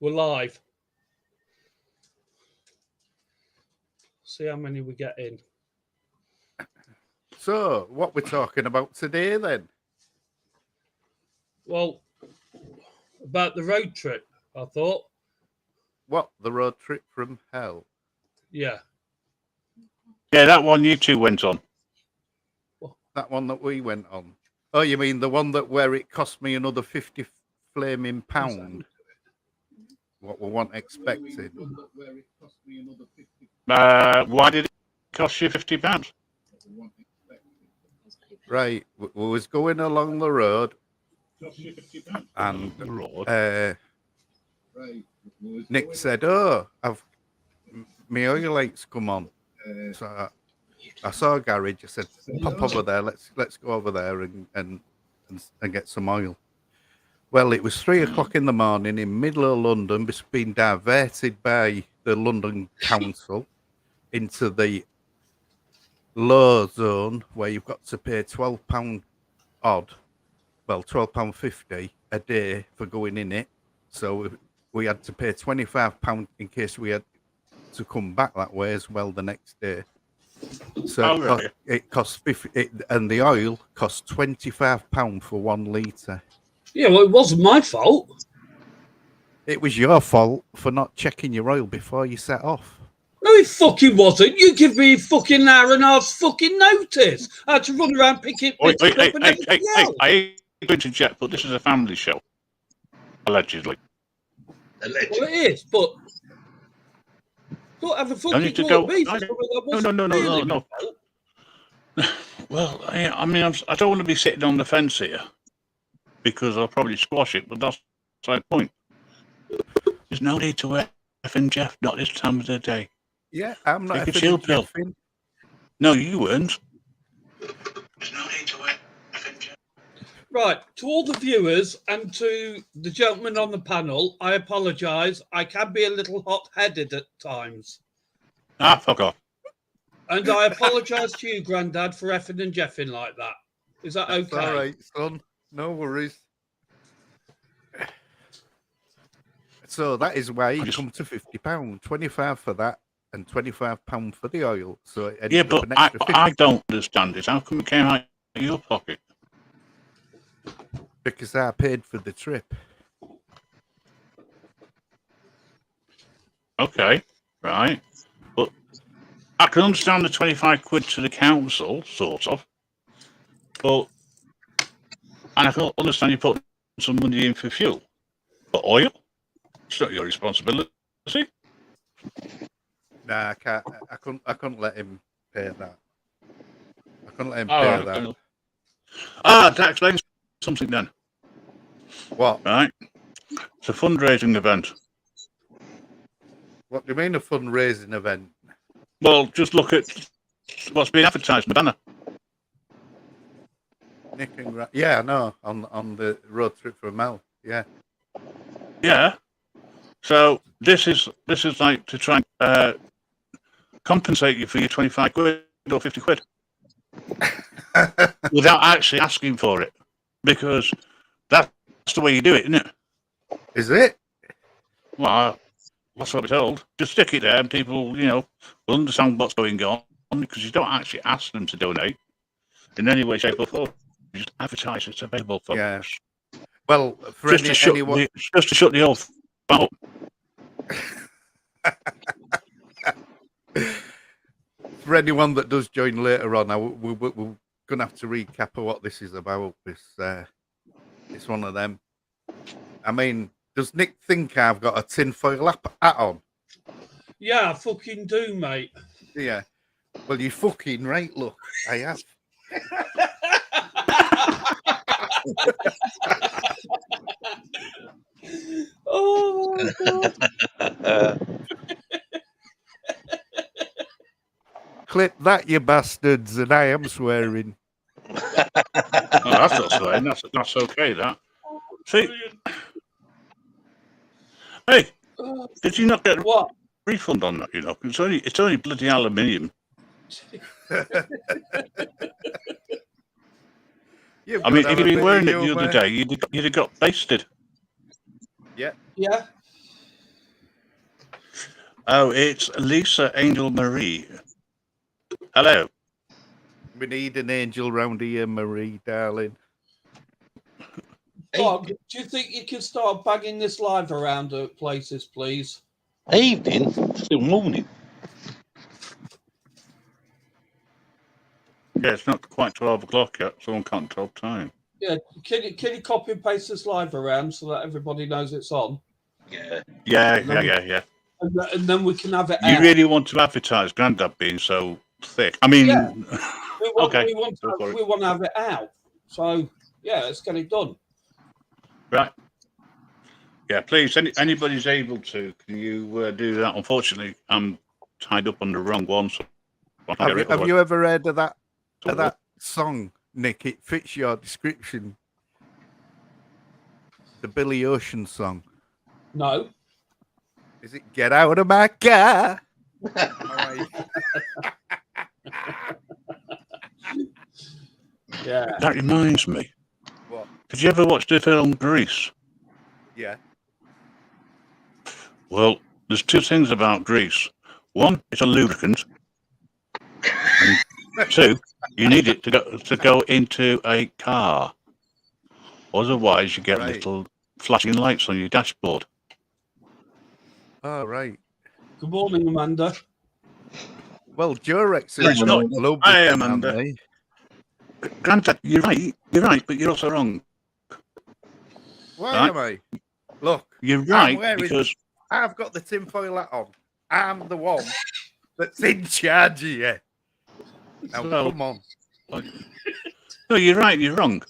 We're live. See how many we get in. So, what we're talking about today then? Well, about the road trip, I thought. What, the road trip from hell? Yeah. Yeah, that one you two went on. That one that we went on. Oh, you mean the one that where it cost me another 50 flaming pound? What we weren't expecting. Why did it cost you £50? Right, we was going along the road, and Nick said, "Oh, my oil lights come on." So I saw a garage. I said, "Pop over there. Let's go over there and get some oil." Well, it was 3 o'clock in the morning in middle of London, being diverted by the London Council into the low zone where you've got to pay £12 odd, well, £12.50 a day for going in it. So we had to pay £25 in case we had to come back that way as well the next day. So it cost 50, and the oil cost £25 for 1 litre. Yeah, well, it wasn't my fault. It was your fault for not checking your oil before you set off. No, it fucking wasn't. You give me fucking an hour and a half fucking notice. I had to run around picking bits up and everything else. I ain't going to jet, but this is a family show. Allegedly. Well, it is, but don't have a fucking go at me. No. Well, I mean, I don't want to be sitting on the fence here because I'll probably squash it, but that's the point. There's no need to wear effing Jeff, not this time of the day. Yeah, I'm not a chill pill. No, you weren't. There's no need to wear effing Jeff. Right, to all the viewers and to the gentleman on the panel, I apologise. I can be a little hot-headed at times. Fuck off. And I apologise to you, Grandad, for effing and jeffing like that. Is that okay? That's all right, son. No worries. So that is why you come to £50, 25 for that, and £25 for the oil. So yeah, but I don't understand it. How come it came out of your pocket? Because I paid for the trip. Okay, right. But I can understand the 25 quid to the council, sort of. But, and I can understand you putting some money in for fuel. But oil? It's not your responsibility. Nah, I can't. I couldn't let him pay that. I couldn't let him pay that. That explains something then. What? Right. It's a fundraising event. What do you mean a fundraising event? Well, just look at what's being advertised in the banner. Nick and yeah, no, on the road trip from Mel. Yeah. Yeah. So this is like to try and compensate you for your 25 quid or 50 quid without actually asking for it, because that's the way you do it, isn't it? Is it? Well, that's what we're told. Just stick it there and people, will understand what's going on, because you don't actually ask them to donate in any way, shape or form. You just advertise it's available for Yeah. Well, for just to shut the old up. For anyone that does join later on, we're going to have to recap what this is about. It's one of them. I mean, does Nick think I've got a tinfoil hat on? Yeah, I fucking do, mate. Yeah. Well, you fucking right, look. I have. Oh, my God. Clip that, you bastards, and I am swearing. That's not swearing. That's okay, that. See? Hey, did you not get a refund on that, It's only bloody aluminium. I mean, if you'd been wearing it the other day, you'd have got basted. Yeah. Yeah. Oh, it's Lisa Angel Marie. Hello. We need an angel round here, Marie, darling. Dog, do you think you can start bagging this live around at places, please? Evening, still morning. Yeah, it's not quite 12 o'clock yet. Someone can't tell time. Yeah, can you copy and paste this live around so that everybody knows it's on? Yeah. Yeah. And then we can have it You out. really want to advertise Grandad being so thick? I mean, Yeah. okay. We want to have it out. So, yeah, let's get it done. Right. Yeah, please, anybody's able to, can you do that? Unfortunately, I'm tied up on the wrong one. So Have you ever heard of that song, Nick? It fits your description. The Billy Ocean song. No. Is it Get Out of My Car? All right. Yeah. That reminds me. What? Did you ever watch the film Grease? Yeah. Well, there's two things about Grease. One, it's a lubricant. And two, you need it to go into a car. Otherwise, you get little flashing lights on your dashboard. Oh, right. Good morning, Amanda. Well, Durex is not. lubricant, I am aren't Amanda. they? Grandad, you're right, but you're also wrong. Why Right? am I? Look, You're I'm right, wearing- because I've got the tinfoil hat on. I'm the one that's in charge here. Now, Well- come on. no, you're right, you're wrong.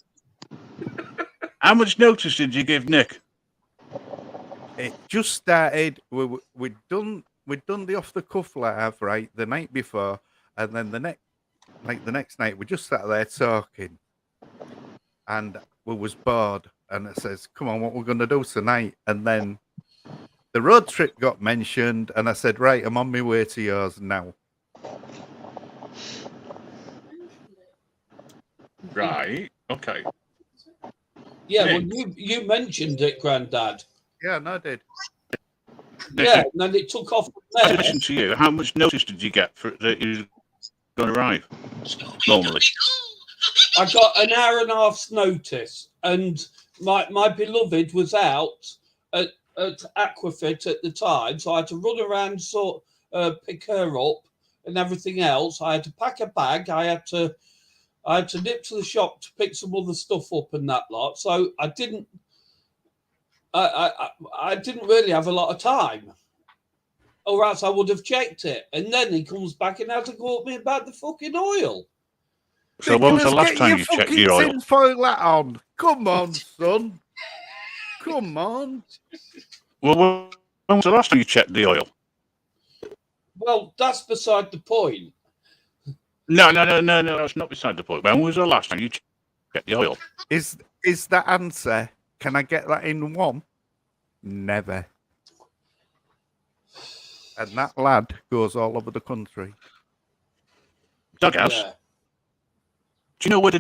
How much notice did you give Nick? It just started. We'd done the off the cuff live right the night before, and then the next night we just sat there talking, and we was bored. And it says, "Come on, what we're gonna do tonight?" And then the road trip got mentioned, and I said, "Right, I'm on my way to yours now." Right, okay. Yeah, well, Nick. you mentioned it, Grandad. Yeah, no, I did. Yeah, and then it took off from I there. listen to you. How much notice did you get for that you're going to arrive? Normally, I got an hour and a half's notice, and my beloved was out at Aquafit at the time, so I had to run around, pick her up, and everything else. I had to pack a bag. I had to nip to the shop to pick some other stuff up and that lot. So I didn't really have a lot of time, or else I would have checked it. And then he comes back and had to go at me about the fucking oil. so when was the last Get time your you checked fucking your oil? tinfoil hat on. Come on, son. Come on. Well, when was the last time you checked the oil? Well, that's beside the point. No, that's not beside the point. When was the last time you checked the oil? Is that answer? Can I get that in one? Never. And that lad goes all over the country. Doghouse. Yeah. Do you know where the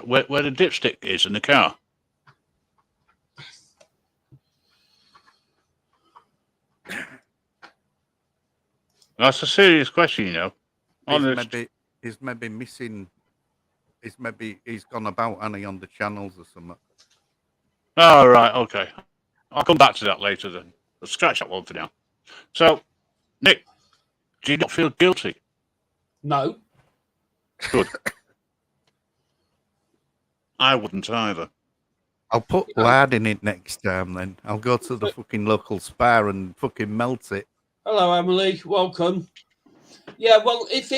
where the dipstick is in the car? That's a serious question, you know. Honest. He's maybe missing. He's gone about on the channels or something. Oh, right, okay. I'll come back to that later then. Let's scratch that one for now. So, Nick, do you not feel guilty? No. Good. I wouldn't either. I'll put lard in it next time then. I'll go to the fucking local spa and fucking melt it. Hello, Emily. Welcome. Yeah, well, if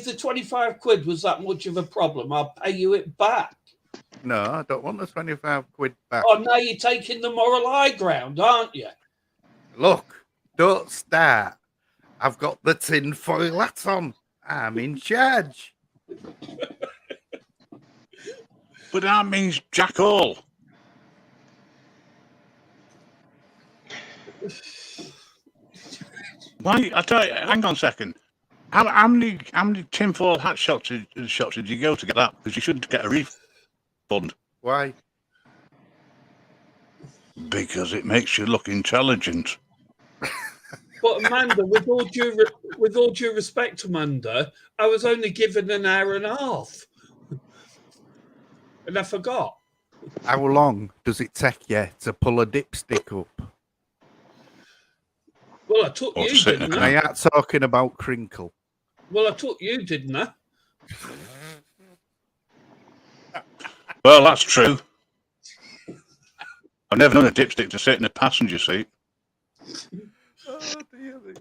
the 25 quid was that much of a problem, I'll pay you it back. No, I don't want the 25 quid back. Oh, now you're taking the moral high ground, aren't you? Look, don't start. I've got the tin foil hat on. I'm in charge. But that means jack all. Why? I tell you, hang on a second. How many tinfoil hat shops did you go to get that? Because you shouldn't get a refund. Why? Because it makes you look intelligent. But Amanda, with all due respect, Amanda, I was only given an hour and a half, and I forgot. How long does it take you to pull a dipstick up? Well, I took you, didn't And I? I ain't talking about crinkle. Well, I took you, didn't I? Well, that's true. I've never known a dipstick to sit in the passenger seat. Oh, dear me.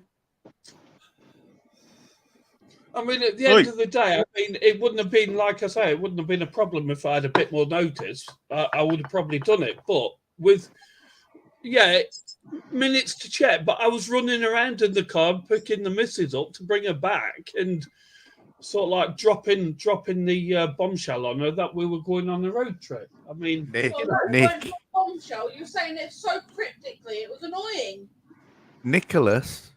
I mean, at the end of the day, I mean, it wouldn't have been, like I say, it wouldn't have been a problem if I had a bit more notice. I would have probably done it. But with, minutes to check. But I was running around in the car, picking the missus up to bring her back and sort of like dropping the bombshell on her that we were going on a road trip. I mean, Nick, Nick. Bombshell. You're saying it so cryptically. It was annoying. Nicholas.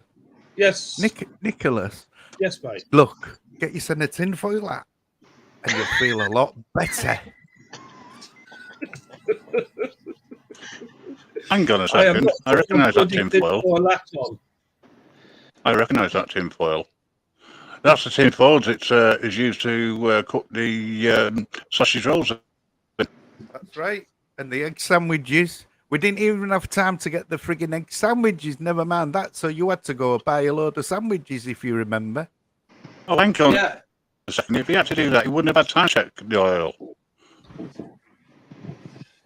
Yes. Nicholas. Yes, mate. Look, get you some tinfoil hat and you'll feel a lot better. Hang on a second. I recognise that tinfoil. I recognise that tinfoil. That's the tinfoil that is used to cook the sausage rolls. That's right. And the egg sandwiches. We didn't even have time to get the frigging egg sandwiches, never mind that. So you had to go buy a load of sandwiches, if you remember. Oh, hang on Yeah. a second. If he had to do that, he wouldn't have had time to check the oil.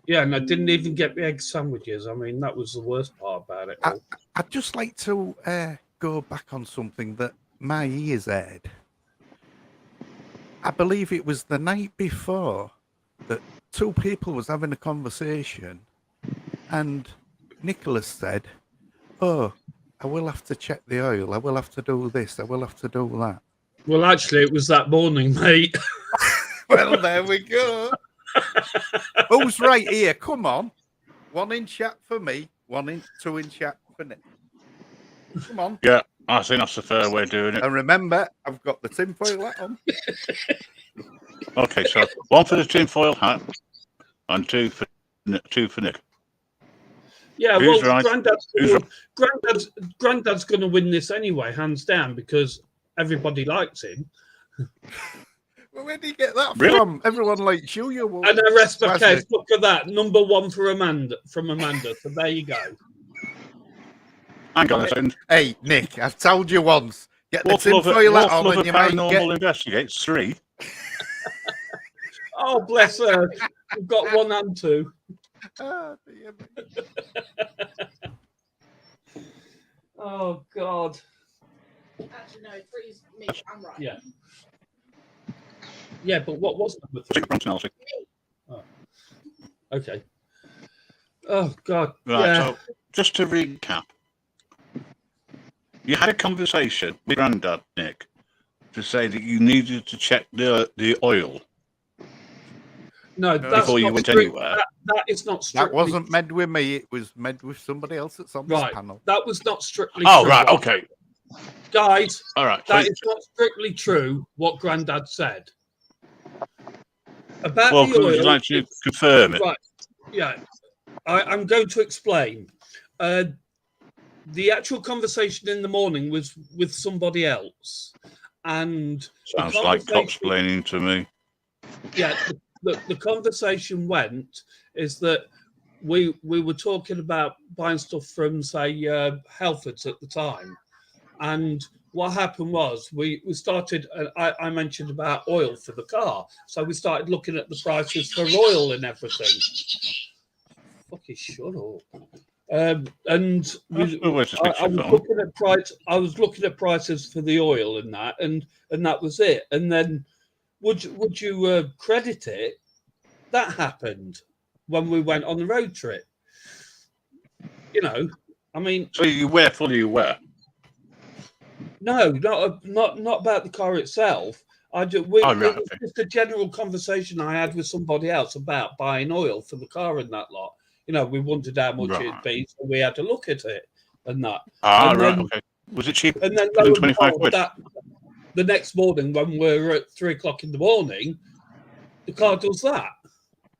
Yeah, and I didn't even get the egg sandwiches. I mean, that was the worst part about it all. I'd just like to go back on something that my ears heard. I believe it was the night before that two people was having a conversation and Nicholas said, "Oh, I will have to check the oil. I will have to do this. I will have to do that." Well, actually, it was that morning, mate. Well, there we go. Who's right here? Come on. 1 in chat for me, 2 in chat for Nick. Come on. Yeah, I think that's a fair way of doing it. And remember, I've got the tinfoil hat on. Okay, so 1 for the tinfoil hat and 2 for Nick. Yeah, Who's well, right? Grandad's going to win this anyway, hands down, because everybody likes him. Well, where did you get that Really? from? Everyone likes you. You And I rest my case. Look at that, number 1 for Amanda. So there you go. Hang on a second. Hey, Nick, I've told you once. Get the Wolf Lover tinfoil hat on and you might Paranormal get... Investigates 3. Oh, bless her. We've got 1 and 2. Oh, dear me. Oh, God. Actually, no, 3's me. I'm right. Yeah. Yeah, but what was number 3? Oh. Okay. Oh, God. Right, Yeah. so just to recap, you had a conversation with Grandad, Nick, to say that you needed to check the oil No, that's before you not went strict- anywhere. That is not strictly. That wasn't made with me. It was made with somebody else that's on this right. panel. That was not strictly Oh, true. right, okay. Guys, All right. that is not strictly true what Grandad said. About Well, the oil. would you like to confirm it? Right. Yeah. I'm going to explain. The actual conversation in the morning was with somebody else. And Sounds like cop-splaining to me. Yeah, the conversation went is that we were talking about buying stuff from, say, Halfords at the time. And what happened was we started, I mentioned about oil for the car. So we started looking at the prices for oil and everything. Fucking shut up. And I was looking at prices for the oil and that was it. And then would you credit it? That happened when we went on the road trip. You know, I mean. So you were fully aware? No, not about the car itself. It was just a general conversation I had with somebody else about buying oil for the car and that lot. You know, we wondered how much it'd be, so we had to look at it and that. Okay. Was it cheaper and then than 25 quid? The next morning when we're at 3 o'clock in the morning, the car does that.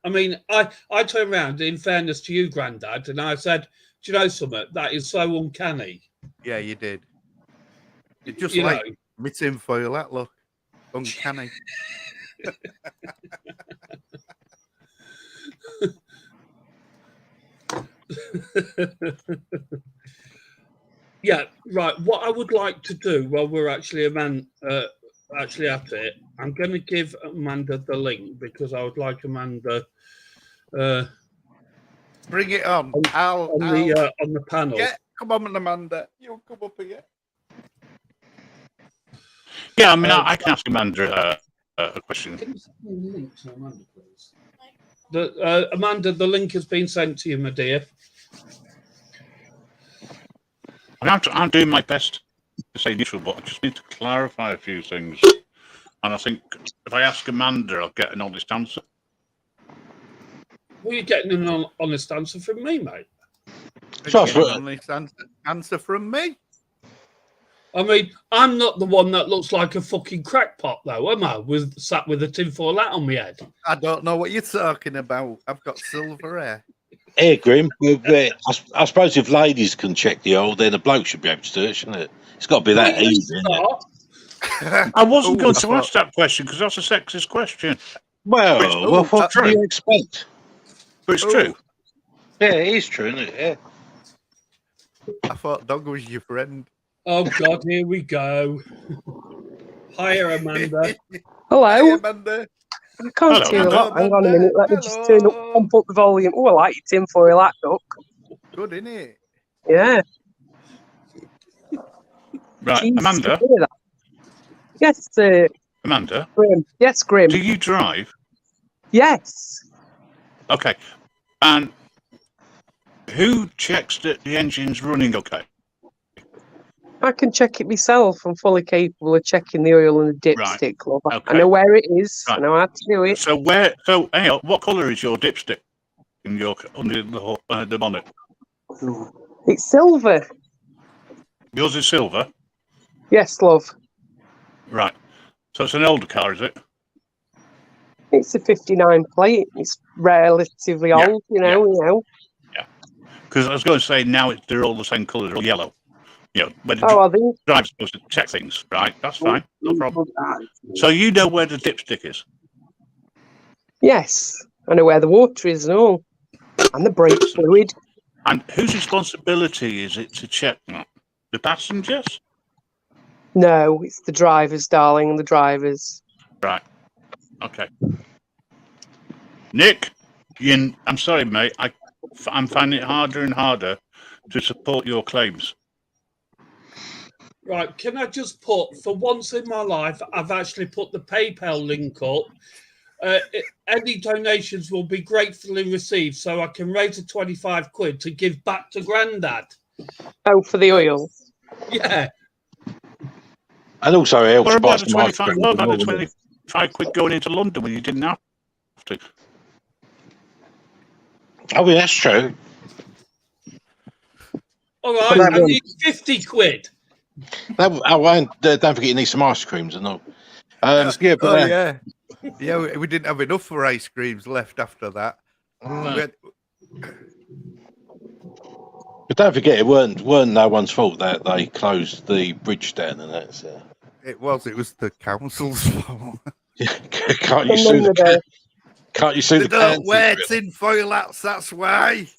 I mean, I turned around, in fairness to you, Grandad, and I said, do you know something? That is so uncanny. Yeah, you did. It's just You like know. my tinfoil hat, look. Uncanny. Yeah, right. What I would like to do while we're actually actually at it, I'm going to give Amanda the link because I would like Amanda Bring it on. I'll on the panel. Yeah, come on, Amanda. You come up here. Yeah, I mean, I can ask Amanda a question. Can you send me a link to Amanda, please? Amanda, the link has been sent to you, my dear. I'm doing my best to say neutral, but I just need to clarify a few things. And I think if I ask Amanda, I'll get an honest answer. Well, you're getting an honest answer from me, mate. Get an honest answer from me. I mean, I'm not the one that looks like a fucking crackpot, though, am I? Sat with a tinfoil hat on my head. I don't know what you're talking about. I've got silver hair. Hey, Grim, I suppose if ladies can check the oil, then a bloke should be able to do it, shouldn't it? It's got to be that easy. I wasn't going to ask that question because that's a sexist question. Well, what do you expect? But it's true. Yeah, it is true, isn't it? Yeah. I thought Dog was your friend. Oh, God, here we go. Hiya, Amanda. Hello. Hi, Amanda. I can't hear a lot. Hang on a minute. Let me just pump up the volume. Oh, I like your tinfoil hat, Duck. Good, isn't it? Yeah. Right, Jesus, Amanda. Yes, Amanda. Grim. Yes, Grim. Do you drive? Yes. Okay. And who checks that the engine's running okay? I can check it myself. I'm fully capable of checking the oil and the dipstick, love. Okay. I know where it is. Right. I know how to do it. So hang on, what colour is your dipstick in your under the bonnet? It's silver. Yours is silver. Yes, love. Right. So it's an older car, is it? It's a 59 plate. It's relatively old, you know. Yeah. Because I was going to say now they're all the same colour, they're all yellow. You know, when are they? drive's supposed to check things, right? That's fine, no problem. So you know where the dipstick is? Yes. I know where the water is and all. And the brake fluid. And whose responsibility is it to check that? The passengers? No, it's the drivers, darling, the drivers. Right. Okay. Nick, I'm sorry, mate. I'm finding it harder and harder to support your claims. Right, can I just put, for once in my life, I've actually put the PayPal link up. Any donations will be gratefully received, so I can raise a 25 quid to give back to Grandad. Oh, for the oil? Yeah. And also, it helps What about pass the 25 quid going into London when you didn't have to? Oh, yeah, that's true. All right, I need 50 quid. Don't forget you need some ice creams and all. Yeah, but yeah, we didn't have enough for ice creams left after that. But don't forget, it weren't no one's fault that they closed the bridge down and that. So. It was the council's fault. Can't you sue the? Can't you sue the? They don't wear tinfoil hats. That's why.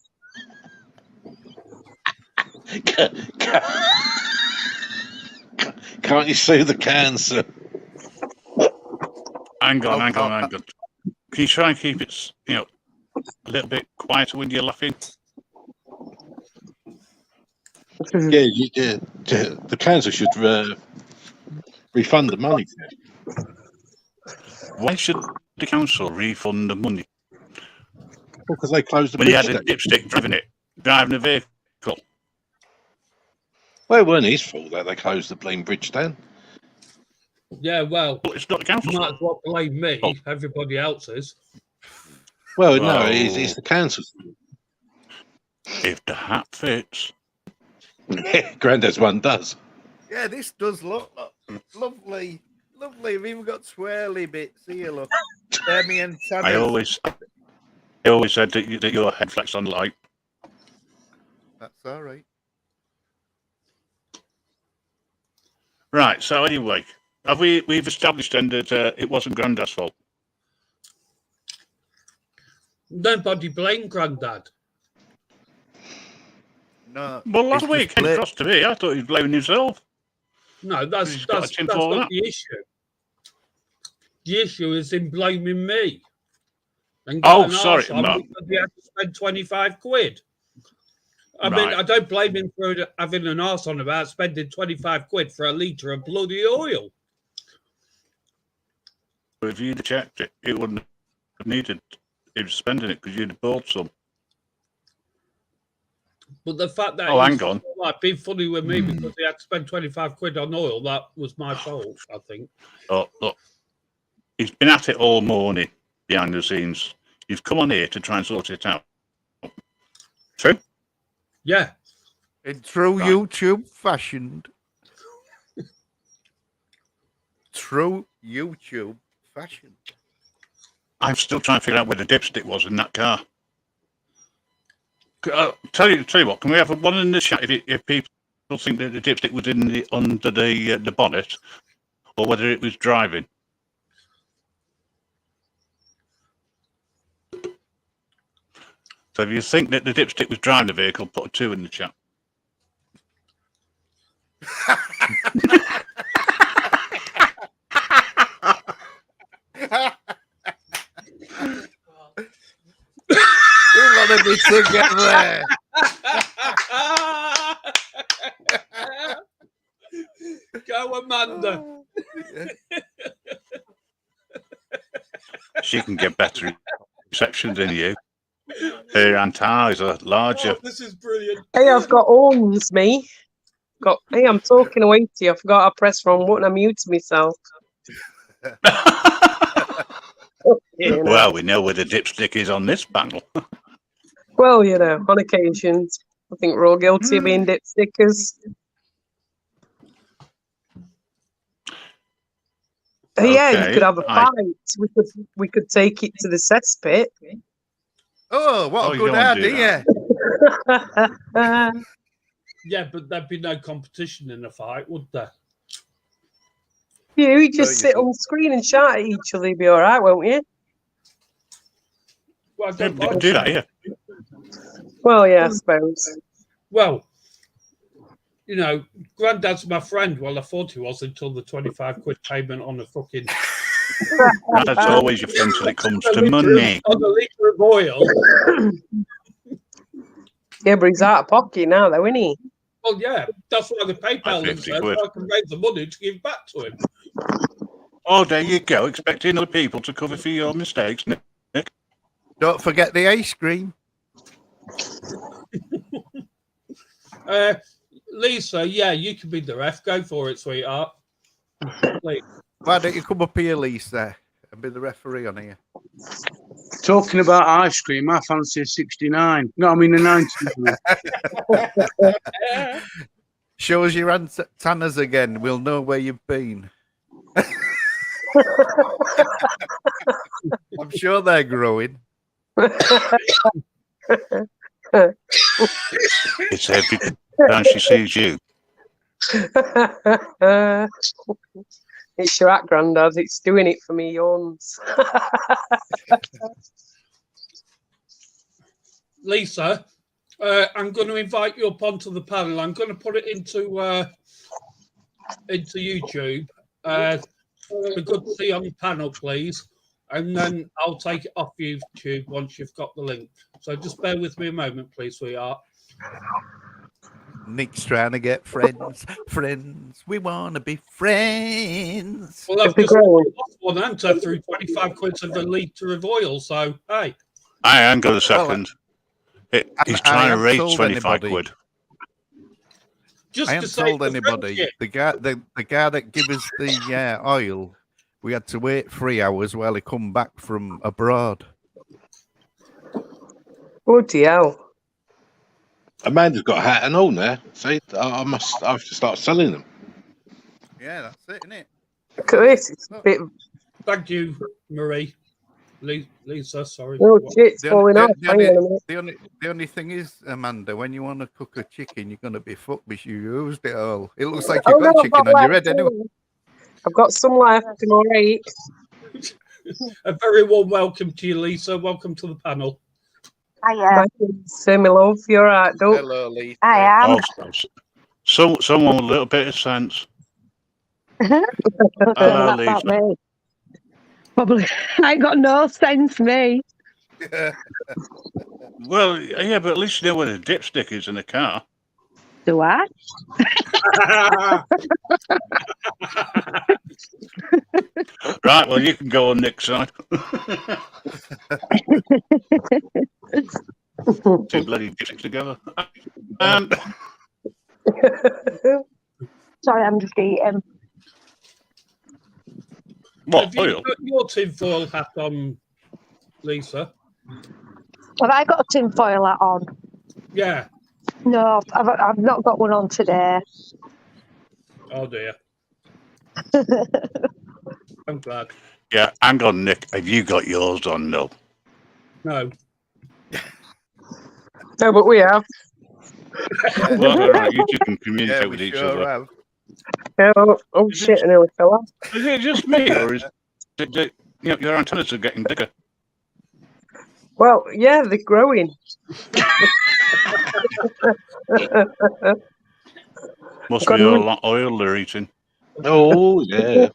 Can't you sue the cancer? Hang on. Can you try and keep it, a little bit quieter when you're laughing? Yeah, the council should refund the money. Why should the council refund the money? Because they closed the when bridge. He had a dipstick driving a vehicle. Well, it weren't his fault that they closed the blame bridge down. Yeah, well, it's not the council. You might as well blame me. Oh. Everybody else is. Well, no, it's the council's. If the hat fits. Grandad's one does. Yeah, this does look lovely. Lovely. We've even got swirly bits here, look. Demi and I always said that your head flex on light. That's all right. Right. So anyway, we've established then that it wasn't Grandad's fault. Nobody blamed Grandad. No. Well, last it's week just came across to me. I thought he was blaming himself. No, that's He's got a not tinfoil hat. the issue. The issue is in blaming me. And Oh, got an sorry, arse on no. because he had to spend 25 quid. I mean, Right. I don't blame him for having an arse on about spending 25 quid for a litre of bloody oil. But if you'd have checked it, it wouldn't have needed him spending it because you'd have bought some. But the fact that Oh, he's hang on. like being funny with me because he had to spend 25 quid on oil, that was my fault, I think. Oh, look. He's been at it all morning behind the scenes. You've come on here to try and sort it out. True? Yeah. in true Right. YouTube fashion. True YouTube fashion. I'm still trying to figure out where the dipstick was in that car. Tell you what, can we have one in the chat if people think that the dipstick was in under the bonnet or whether it was driving? So if you think that the dipstick was driving the vehicle, put a 2 in the chat. We want to be together. Go, Amanda. She can get better reception than you. Her antennas are larger. Oh, this is brilliant. Hey, I've got horns, me. Hey, I'm talking away to you. I forgot I pressed wrong button. I muted myself. You know. Well, we know where the dipstick is on this panel. Well, you know, on occasions, I think we're all guilty of being dip stickers. Yeah, you Okay, could have a fight. We could take it to the cesspit. Oh, what Oh, a you good don't wanna do idea. Yeah, but there'd be no competition in a fight, would there? You just you sit don't. on screen and shout at each other. You'll be all right, won't you? Well, I Yeah, don't we can like do that here. Well, yeah, I suppose. Well, you know, Grandad's my friend. Well, I thought he was until the 25 quid payment on the fucking That's always your friend when it comes to on money. a litre of oil. Yeah, but he's out of pocket now, though, isn't he? Well, yeah, that's why the PayPal link 50 says quid. I can raise the money to give back to him. Oh, there you go. Expecting other people to cover for your mistakes. Nick. Don't forget the ice cream. Lisa, yeah, you can be the ref. Go for it, sweetheart. Please. Why don't you come up here, Lisa, and be the referee on here? Talking about ice cream, I fancy a 69. No, I mean a 90. Show us your antennas again. We'll know where you've been. I'm sure they're growing. It's every time she sees you. It's your at, Grandad. It's doing it for me, yawns. Lisa, I'm going to invite you up onto the panel. I'm going to put it into YouTube. Be good to see you on the panel, please. And then I'll take it off YouTube once you've got the link. So just bear with me a moment, please, sweetheart. Nick's trying to get friends. Friends. We want to be friends. Well, I've It'd be just great. lost one answer through 25 quid of a litre of oil. So, hey. I ain't got a second. He's I trying to haven't raise told 25 anybody. quid. Just I to haven't say told the anybody. friendship. The guy that gave us the oil, we had to wait 3 hours while he come back from abroad. Bloody hell. Amanda's got a hat and all now. See, I have to start selling them. Yeah, that's it, isn't it? Look at this. It's a bit. Thank you, Marie. Lisa, sorry. Oh, What? shit's The only, falling off. the, Hang on a minute. the only thing is, Amanda, when you want to cook a chicken, you're going to be fucked because you used it all. It looks like you've Oh, no, got I've chicken got on your left. head anyway. I've got some left. I'm all right. A very warm welcome to you, Lisa. Welcome to the panel. Thank you. Say my love. You're right, Doug. Hello, Lisa. I am. Someone with a little bit of sense. Hello, Hello, that about Lisa. me. Probably. I ain't got no sense, me. Well, yeah, but at least you know where the dipstick is in the car. Do I? Right, well, you can go on Nick's side. Two bloody dipsticks together. Sorry, I'm just eating. What, Have you oil? got your tinfoil hat on, Lisa? Have I got a tinfoil hat on? Yeah. No, I've not got one on today. Oh dear. I'm glad. Yeah, hang on, Nick. Have you got yours on? No. No. No, but we have. Well, all right, you two can communicate Yeah, with we each sure other. have. Oh shit, I nearly fell off. Is it just me, or is it that your antennas are getting bigger? Well, yeah, they're growing. Must Got be a no- lot of oil they're eating. Oh, yeah.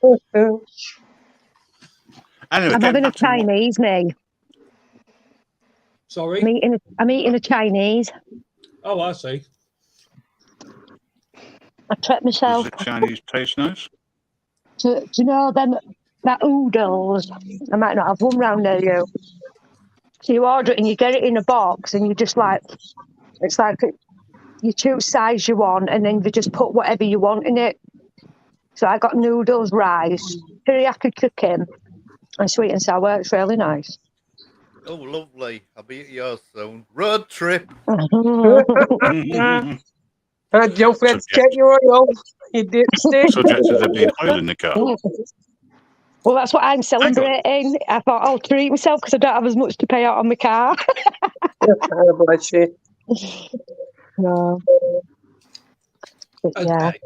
Anyway, I'm getting having a back to what- Chinese, me. Sorry. I'm eating a Chinese. Oh, I see. I treat does myself the Chinese taste nice? to you know them that oodles. I might not have one round near you. So you order it and you get it in a box and you just like it's like you choose size you want and then you just put whatever you want in it. So I got noodles, rice, teriyaki chicken, and sweet and sour. It's really nice. Oh, lovely. I'll be at yours soon. Road trip. Don't forget to check your oil. You dipstick. Subject to there being oil in the car. Well, that's what I'm celebrating. I thought I'll treat myself because I don't have as much to pay out on my car. Oh, bless you. No. But yeah. Okay.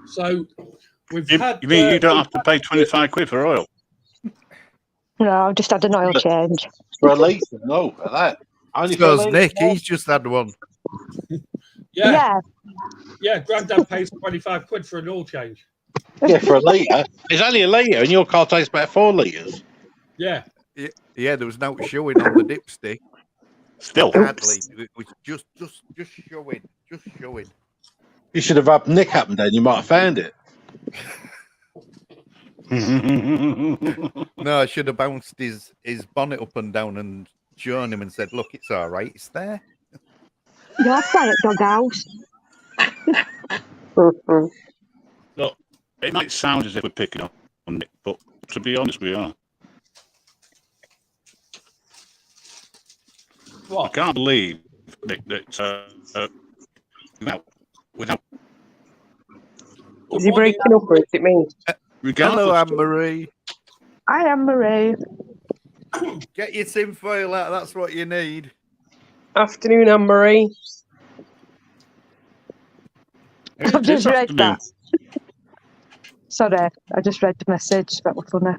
So we've You had. mean you don't have to pay 25 quid for oil? No, I've just had an oil change. For a litre, no, for that. Only for a Because litre. Nick, he's just had one. Yeah. Yeah. Grandad pays 25 quid for an oil change. Yeah, for a litre. It's only a litre, and your car takes about 4 litres. Yeah. Yeah, there was no showing on the dipstick. Still. Hardly. It was just showing. Just showing. You should have rubbed Nick up and down, you might have found it. No, I should have bounced his bonnet up and down and shown him and said, look, it's all right. It's there. You're quiet, doghouse. Look, it might sound as if we're picking up on Nick, but to be honest, we are. I What? can't believe, Nick, that without Is he breaking up or is it me? Hello, regardless. Anne-Marie. I am Marie. Get your tinfoil out. That's what you need. Afternoon, Anne-Marie. I've just read afternoon. that. Sorry, I just read the message. That was funny.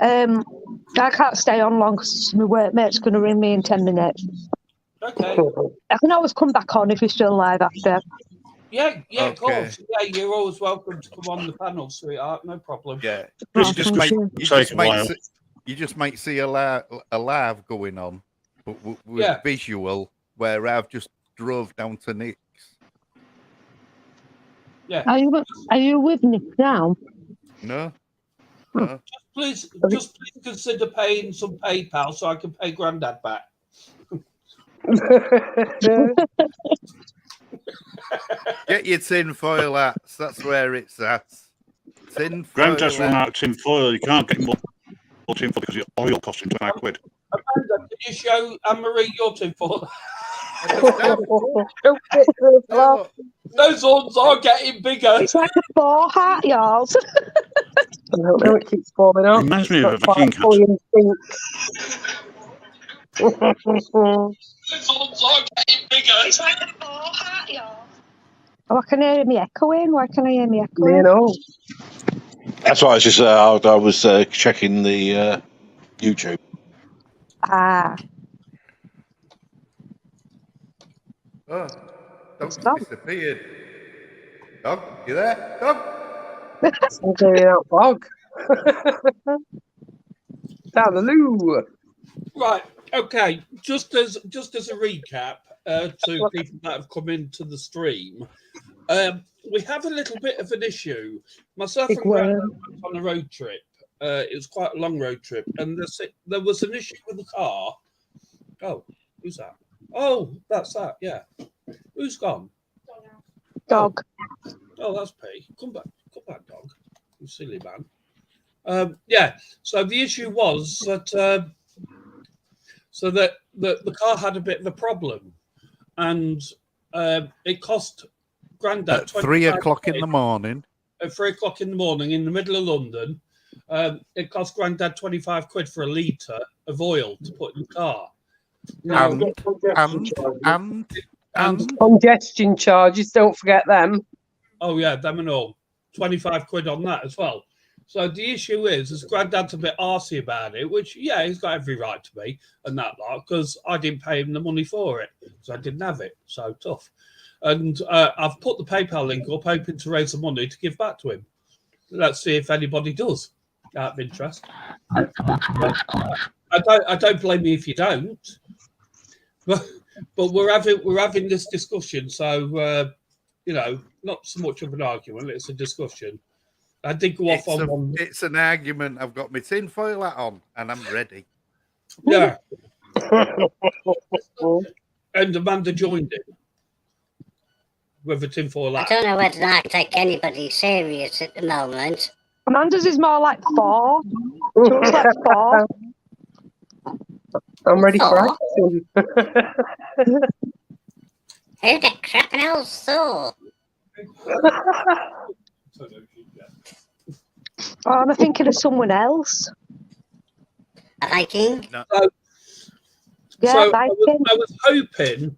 I can't stay on long because my workmate's going to ring me in 10 minutes. Okay. I can always come back on if you're still live after. Yeah, of Okay. course. Yeah, you're always welcome to come on the panel, sweetheart. No problem. Yeah. Oh, You just thank might, you. you Take just a might while. see, you just might see a live going on, but with Yeah. visual, where I've just drove down to Nick's. Yeah. Are you with me now? No. Just please consider paying some PayPal so I can pay Grandad back. Get your tinfoil hats. That's where it's at. Tinfoil Grandad's run hat. out of tin foil. You can't get more tin foil because your oil costs him 25 quid. Amanda, can you show Anne-Marie your tinfoil? Don't get those Hey, laugh. look. Those horns are getting bigger. It's like a ball hat, yours. I don't know, it keeps falling off. Reminds me It's of not a vacuum quite fully in sync. Those horns are getting bigger. It's like a ball hat, yours. Oh, I can hear me echoing. Why can I hear me You echoing? know. That's why I was just I was checking the YouTube. Ah, Oh, it's dog's gone. disappeared. Dog, you there? Dog? I'm clearing out fog. Down the loo. Right. Okay. Just as a recap to people that have come into the stream, we have a little bit of an issue. Myself Big and Grandad worm. went on a road trip. It was quite a long road trip, and there was an issue with the car. Oh, who's that? Oh, that's that. Yeah. Who's gone? Dog. Oh, that's P. Come back, dog. You silly man. Yeah. So the issue was that the car had a bit of a problem, and it cost Grandad At 3 o'clock in the morning. At 3 o'clock in the morning in the middle of London. It cost Grandad 25 quid for a litre of oil to put in the car. Now, And Congestion charges, don't forget them. oh yeah, them and all. 25 quid on that as well. So the issue is Grandad's a bit arsey about it, which, yeah, he's got every right to be and that lot, because I didn't pay him the money for it, because I didn't have it. So tough. And I've put the PayPal link up, hoping to raise the money to give back to him. Let's see if anybody does, out of interest. I don't blame you if you don't. But we're having this discussion, so not so much of an argument. It's a discussion. I did go off on one. It's an argument. I've got my tinfoil hat on, and I'm ready. Yeah. And Amanda joined it with a tinfoil I hat. don't know whether I take anybody serious at the moment. Amanda's is more like 4. She looks like 4. I'm ready for Four? action. Who the crap else saw? Oh, I'm thinking of someone else. A Viking? No. Yeah, So Viking. I was hoping,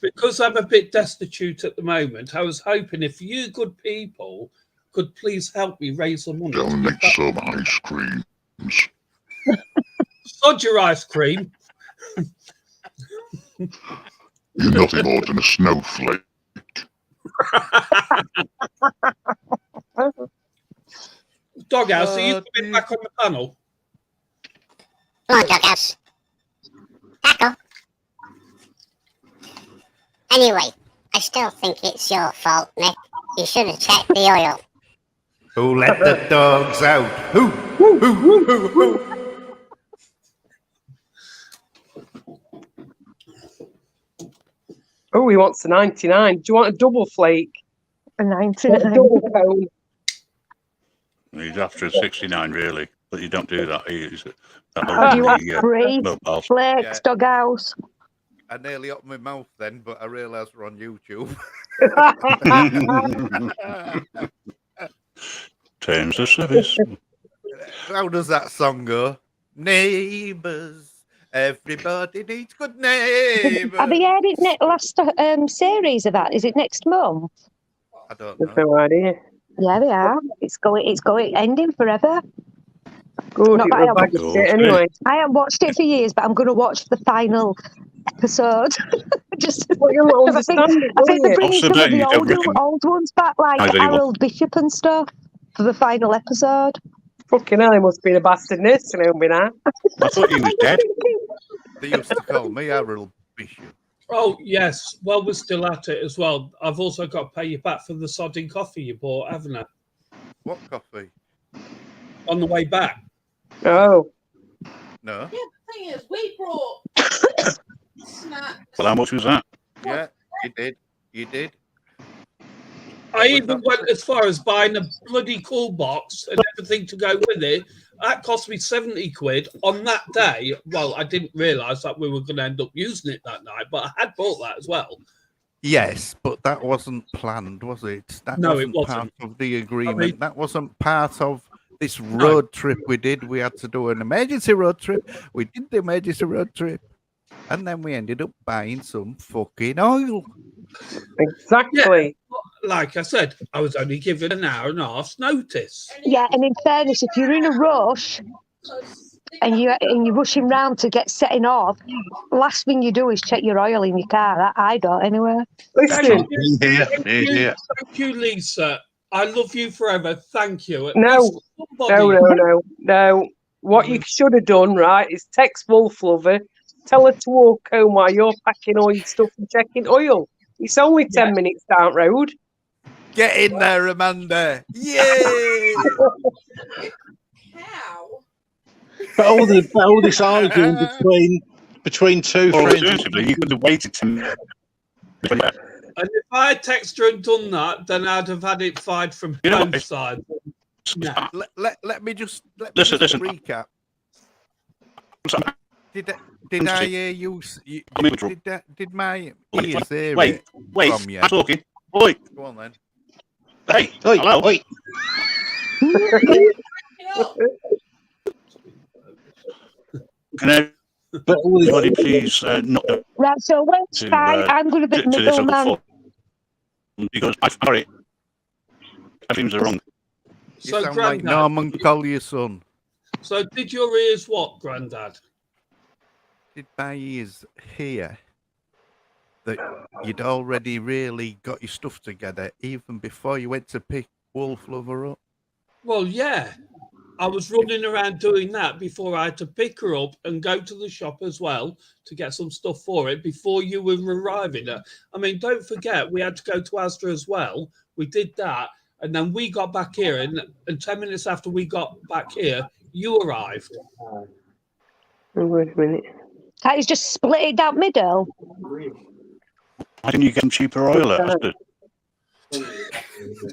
because I'm a bit destitute at the moment, I was hoping if you good people could please help me raise the money. Go and make some ice creams. Sod your ice cream. You're nothing more than a snowflake. Doghouse, are you coming back on the panel? Come on, Doghouse. Tackle. Anyway, I still think it's your fault, Nick. You should have checked the oil. Who let the dogs out? Who? Oh, he wants a 99. Do you want a double flake? A A 99. double cone? He's after a 69, really, but you don't do that. Do you want 3 mobile. flakes, Yeah. Doghouse? I nearly opened my mouth then, but I realised we're on YouTube. Terms of service. How does that song go? Neighbours. Everybody needs good neighbours. Are they airing last series of that? Is it next month? I don't I've know. no idea. Yeah, they are. It's going ending forever. Good, Not it that I was haven't- bag of shit anyway. I haven't watched it for years, but I'm going to watch the final episode. Just Well, you'll not because I think understand it, will they're you? bringing Also, some of don't the you reckon- old ones back, like I tell you what. Harold Bishop and stuff, for the final episode. Fucking hell, he must be a bastard nurse to know me now. I thought he was dead. They used to call me Harold Bishop. Oh, yes. Well, we're still at it as well. I've also got to pay you back for the sodding coffee you bought, haven't I? What coffee? On the way back. Oh. No. Yeah, the thing is, we brought snacks. Well, how much was that? Yeah, you did. You did. I even went as far as buying a bloody cool box and everything to go with it. That cost me 70 quid on that day. Well, I didn't realise that we were going to end up using it that night, but I had bought that as well. Yes, but that wasn't planned, was it? That No, it wasn't part wasn't. of the agreement. I mean- that wasn't part of this road trip we did. We had to do an emergency road trip. We did the emergency road trip. And then we ended up buying some fucking oil. Exactly. Like I said, I was only given an hour and a half's notice. Yeah, and in fairness, if you're in a rush and you're rushing round to get setting off, last thing you do is check your oil in your car. I don't anyway. Listen, Thank you, Lisa. I love you forever. Thank you. At no, least no. What you should have done, right, is text Wolf Lover, tell her to walk home while you're packing all your stuff and checking oil. It's only 10 minutes down road. Get in there, Amanda. Yay! How? But all this arguing between two Well, friends. alternatively, you could have waited 10 minutes. And if I had texted her and done that, then I'd have had it fired from You know both what? sides. Nah. Let me just Listen. recap. Did I hear you? Did my ears hear Wait, it from you? I'm talking. Oi, Go on then. hey, Oi, hello. oi. Can everybody please not Right, so when's to, fine? I'm going to be to this other middleman. phone because I've got it. Things are wrong. You So, sound like Grandad, Norman Collier's son. so did your ears what, Grandad? Did my ears hear that you'd already really got your stuff together even before you went to pick Wolf Lover up? Well, yeah. I was running around doing that before I had to pick her up and go to the shop as well to get some stuff for it before you were arriving. I mean, don't forget, we had to go to Asda as well. We did that. And then we got back here. And 10 minutes after we got back here, you arrived. Oh, wait a minute. Can't you just split it down middle? Why didn't you get them cheaper oil at Asda?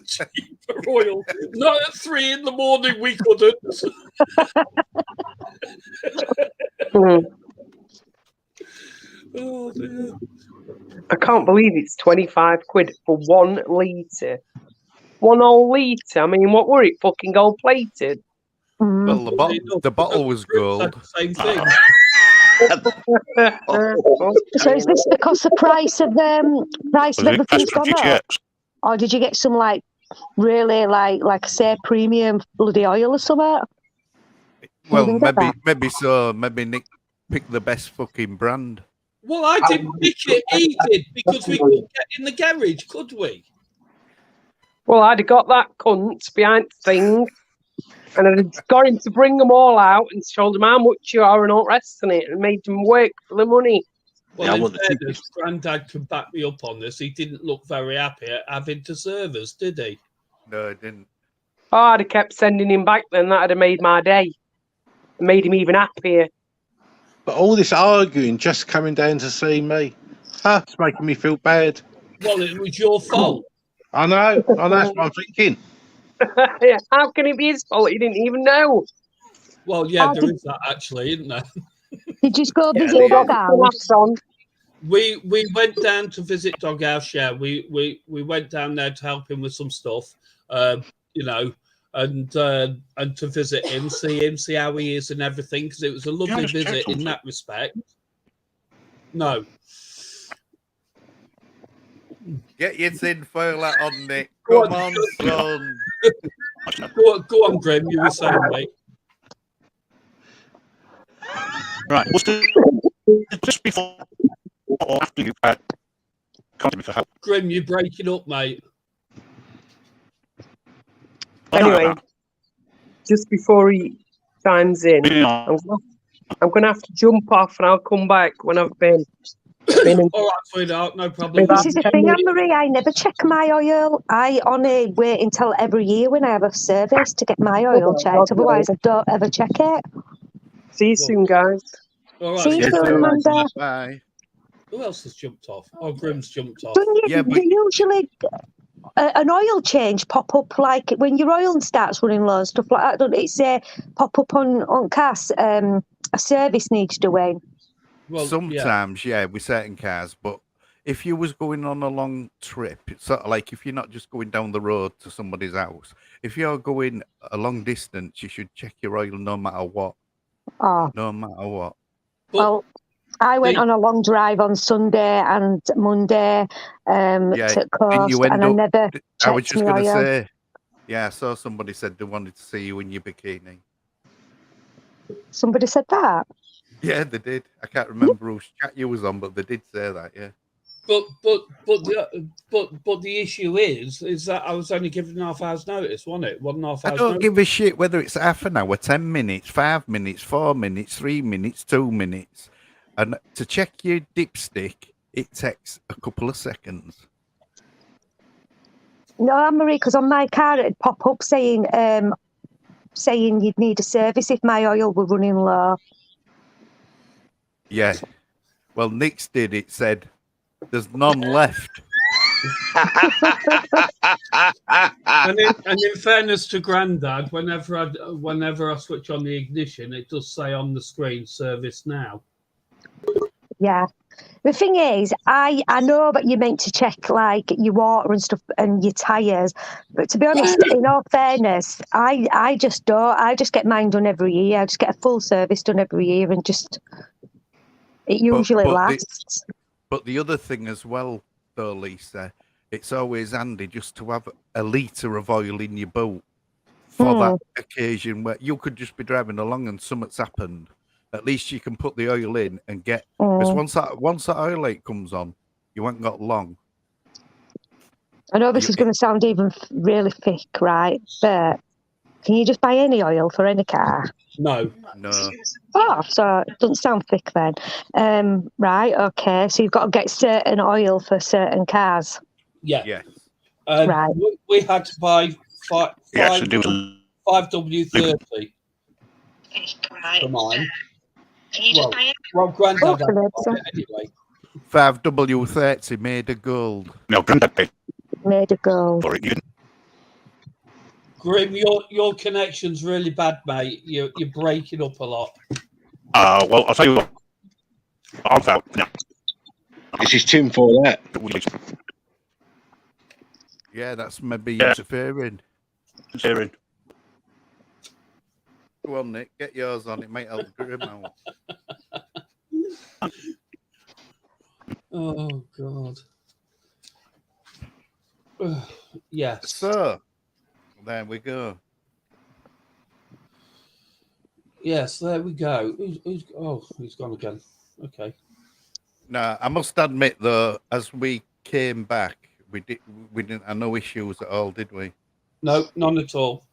Cheaper oil. Not at 3 in the morning, we couldn't. Oh, dear. I can't believe it's 25 quid for 1 litre. 1 whole litre. I mean, what were it? Fucking gold plated. Well, the bottle was gold. Same thing. So is this because the price of Was it everything's for gone up? GTX? Or did you get some really like I say premium bloody oil or something? Well, You didn't get maybe so. Maybe Nick picked the best fucking brand. Well, I didn't pick it. He did because we couldn't get in the garage, could we? Well, I'd have got that cunt behind the thing and I'd have got him to bring them all out and told them how much you are and all the rest of it and made them work for the money. Well, in fairness, Grandad can back me up on this. He didn't look very happy at having to serve us, did he? No, I didn't. Oh, I'd have kept sending him back then. That'd have made my day. Made him even happier. But all this arguing just coming down to see me. It's making me feel bad. Well, it was your fault. I know. That's what I'm thinking. Yeah, how can it be his fault? He didn't even know. Well, yeah, there is that actually, isn't there? Did you just go visit Doghouse? We went down to visit Doghouse. Yeah, we went down there to help him with some stuff, you know, and to visit him, see how he is and everything, because it was a lovely visit in that respect. No. Get your tin foil hat on, Nick. Go Come on, son. Go on, Grim. You were saying, mate. Right. Was the just before or after you had contacted me for help? Grim, you're breaking up, mate. Anyway, just before he chimes in, I'm going to have to jump off and I'll come back when I've been. All right, sweetheart, no problem. This is the thing, Anne-Marie, I never check my oil. I only wait until every year when I have a service to get my oil checked. Otherwise, I don't ever check it. See you soon, guys. All right, See you soon, Amanda. Bye. Who else has jumped off? Oh, Grim's jumped off. Don't you usually an oil change pop up like when your oil starts running low and stuff like that? Don't it say pop up on CAS? A service needs doing. Well, sometimes, yeah, with certain cars, but if you was going on a long trip, it's sort of like if you're not just going down the road to somebody's house, if you're going a long distance, you should check your oil no matter what. Oh. No matter what. Well, I went on a long drive on Sunday and Monday to Coast, and I never checked I was just my going to oil. say, yeah, I saw somebody said they wanted to see you in your bikini. Somebody said that? Yeah, they did. I can't remember whose chat you was on, but they did say that, yeah. But the issue is that I was only given half hour's notice, wasn't it? 1.5 hours. I don't give a shit whether it's half an hour, 10 minutes, 5 minutes, 4 minutes, 3 minutes, 2 minutes. And to check your dipstick, it takes a couple of seconds. No, Anne-Marie, because on my car it'd pop up saying you'd need a service if my oil were running low. Yeah. Well, Nick's did. It said, there's none left. and in fairness to Grandad, whenever I switch on the ignition, it does say on the screen, service now. Yeah. The thing is, I know that you're meant to check like your water and stuff and your tyres, but to be honest, in all fairness, I just don't. I just get mine done every year. I just get a full service done every year, and just it usually lasts. But the other thing as well, though, Lisa, it's always handy just to have a litre of oil in your boat for that occasion where you could just be driving along and something's happened. At least you can put the oil in and get, because once that oil light comes on, you haven't got long. I know this is going to sound even really thick, right? But can you just buy any oil for any car? No. Oh, so it doesn't sound thick then. Right, okay. So you've got to get certain oil for certain cars. Yeah. Right. We had to buy 5W30 for mine. Can you just buy it? Well, Grandad had to buy it anyway. 5W30 made of gold. No, Grandad paid made of gold. for it. Grim, your connection's really bad, mate. You're breaking up a lot. Well, I'll tell you what. I'll out now. This is Tim for that. Yeah, that's maybe interfering. Interfering. Go on, Nick. Get yours on. It might help Grim out. Oh, God. Yes. So, there we go. Yes, there we go. He's gone again. Okay. Now, I must admit, though, as we came back, we didn't have no issues at all, did we? No, none at all.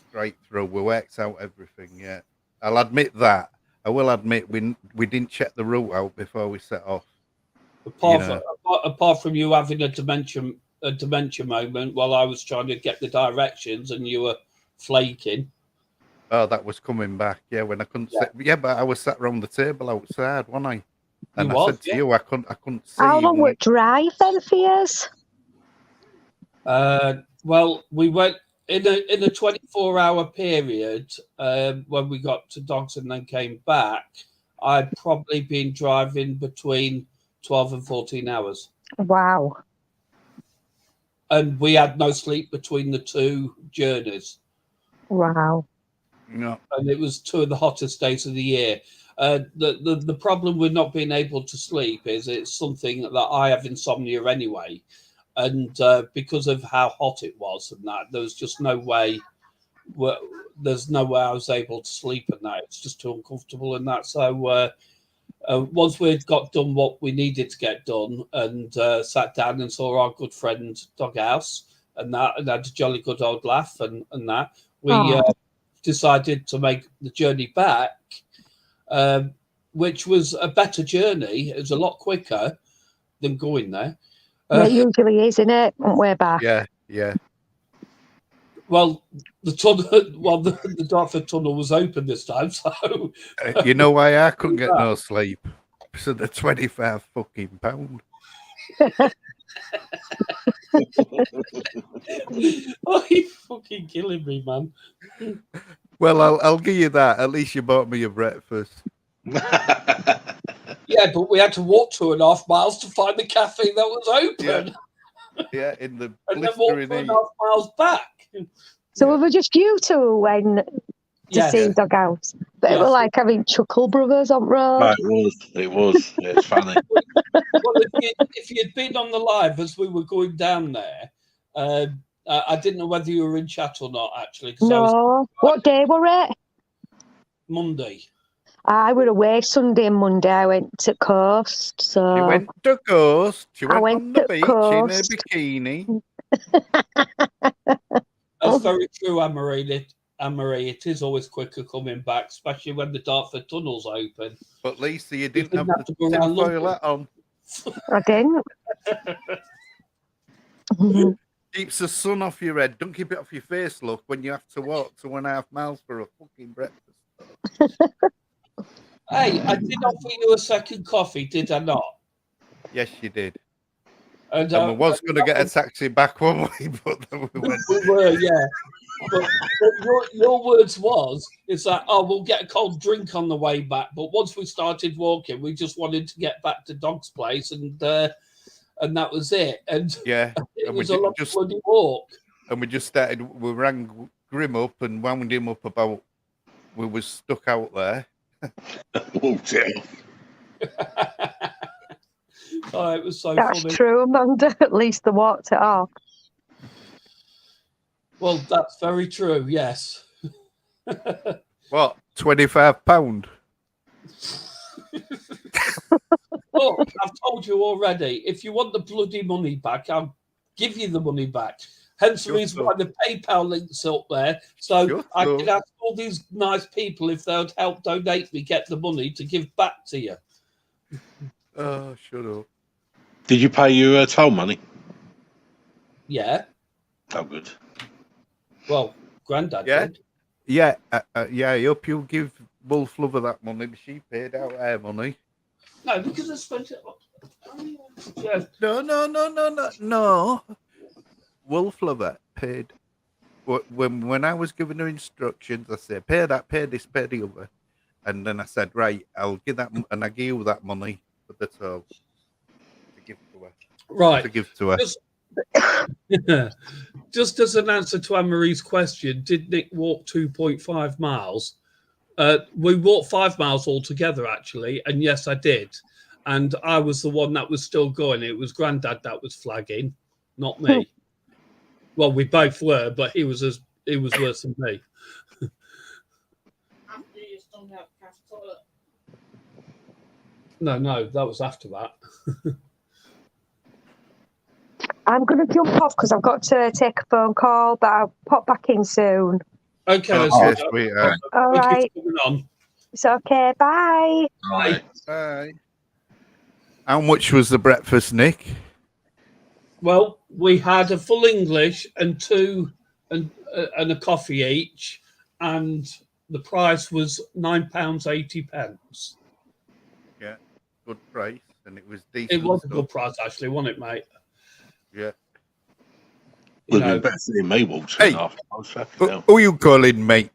Straight through. We worked out everything, yeah. I'll admit that. I will admit we didn't check the route out before we set off. Apart from you having a dementia moment while I was trying to get the directions and you were flaking. Oh, that was coming back, yeah, when I couldn't sit. Yeah, but I was sat around the table outside, wasn't I? And I said to you, I couldn't see. How long would drive then for years? Well, we went in a 24-hour period when we got to Dogs and then came back. I'd probably been driving between 12 and 14 hours. Wow. And we had no sleep between the two journeys. Wow. No. And it was 2 of the hottest days of the year. The problem with not being able to sleep is it's something that I have insomnia anyway. And because of how hot it was and that, there was just no way. There's no way I was able to sleep at night. It's just too uncomfortable and that. So once we'd got done what we needed to get done and sat down and saw our good friend Doghouse and that, and had a jolly good old laugh and that, we decided to make the journey back, which was a better journey. It was a lot quicker than going there. It usually is, isn't it? On way back. Yeah. Well, the tunnel, the Dartford tunnel was open this time, so you know why I couldn't get no sleep? So the £25 fucking pound. Oh, you're fucking killing me, man. Well, I'll give you that. At least you bought me your breakfast. Yeah, but we had to walk 2.5 miles to find the cafe that was open. Yeah, in the And then walk blistering 2.5 heat. miles back. So we were just you two who went to Yes. see Doghouse. But it Yes. was like having Chuckle Brothers on road. No, it was. It's funny. Well, if you'd been on the live as we were going down there, I didn't know whether you were in chat or not, actually. 'Cause I was No. What day were it? Monday. I were away Sunday and Monday. I went to Coast. So She went to Coast. She I went went on the to beach in a Coast. bikini. That's very true, Anne-Marie. It is always quicker coming back, especially when the Dartford tunnel's open. But Lisa, you didn't didn't have have to the go around tinfoil London. hat on. I didn't. Keeps the sun off your head. Don't keep it off your face, look, when you have to walk 2.5 miles for a fucking breakfast. Hey, I did offer you a second coffee, did I not? Yes, you did. And we was going to get a taxi back one way, but then we went. We were, yeah. But your words is that, oh, we'll get a cold drink on the way back. But once we started walking, we just wanted to get back to Dog's place, and that was it. And yeah, it was a long bloody walk. And we just started. We rang Grim up and wound him up about we was stuck out there. Oh dear. Oh, it was so That's funny. true, Amanda. At least they walked it off. Well, that's very true. Yes. What? £25? Look, I've told you already. If you want the bloody money back, I'll give you the money back. Hence the reason why the PayPal link's up there. So I can ask all these nice people if they'd help donate me, get the money to give back to you. Oh, shut up. Did you pay your toll money? Yeah. Oh, good. Well, Grandad did. Yeah, I hope you give Wolf Lover that money, but she paid out her money. No, because I spent it. Yeah. No. Wolf Lover paid. When I was giving her instructions, I said, pay that, pay this, pay the other. And then I said, right, I'll give that, and I give you that money for the toll to give to her. Right. To give to her. Just as an answer to Anne-Marie's question, did Nick walk 2.5 miles? We walked 5 miles altogether, actually. And yes, I did. And I was the one that was still going. It was Grandad that was flagging, not me. Well, we both were, but he was worse than me. After you stung out the toilet. No, that was after that. I'm going to jump off because I've got to take a phone call, but I'll pop back in soon. Okay, All right. It's okay. Bye. Bye. How much was the breakfast, Nick? Well, we had a full English and two and a coffee each, and the price was £9.80. Yeah, good price, and it was decent. It was a good price, actually, wasn't it, mate? Yeah. Would have been better than me walking off. I was fucking Who you calling, mate?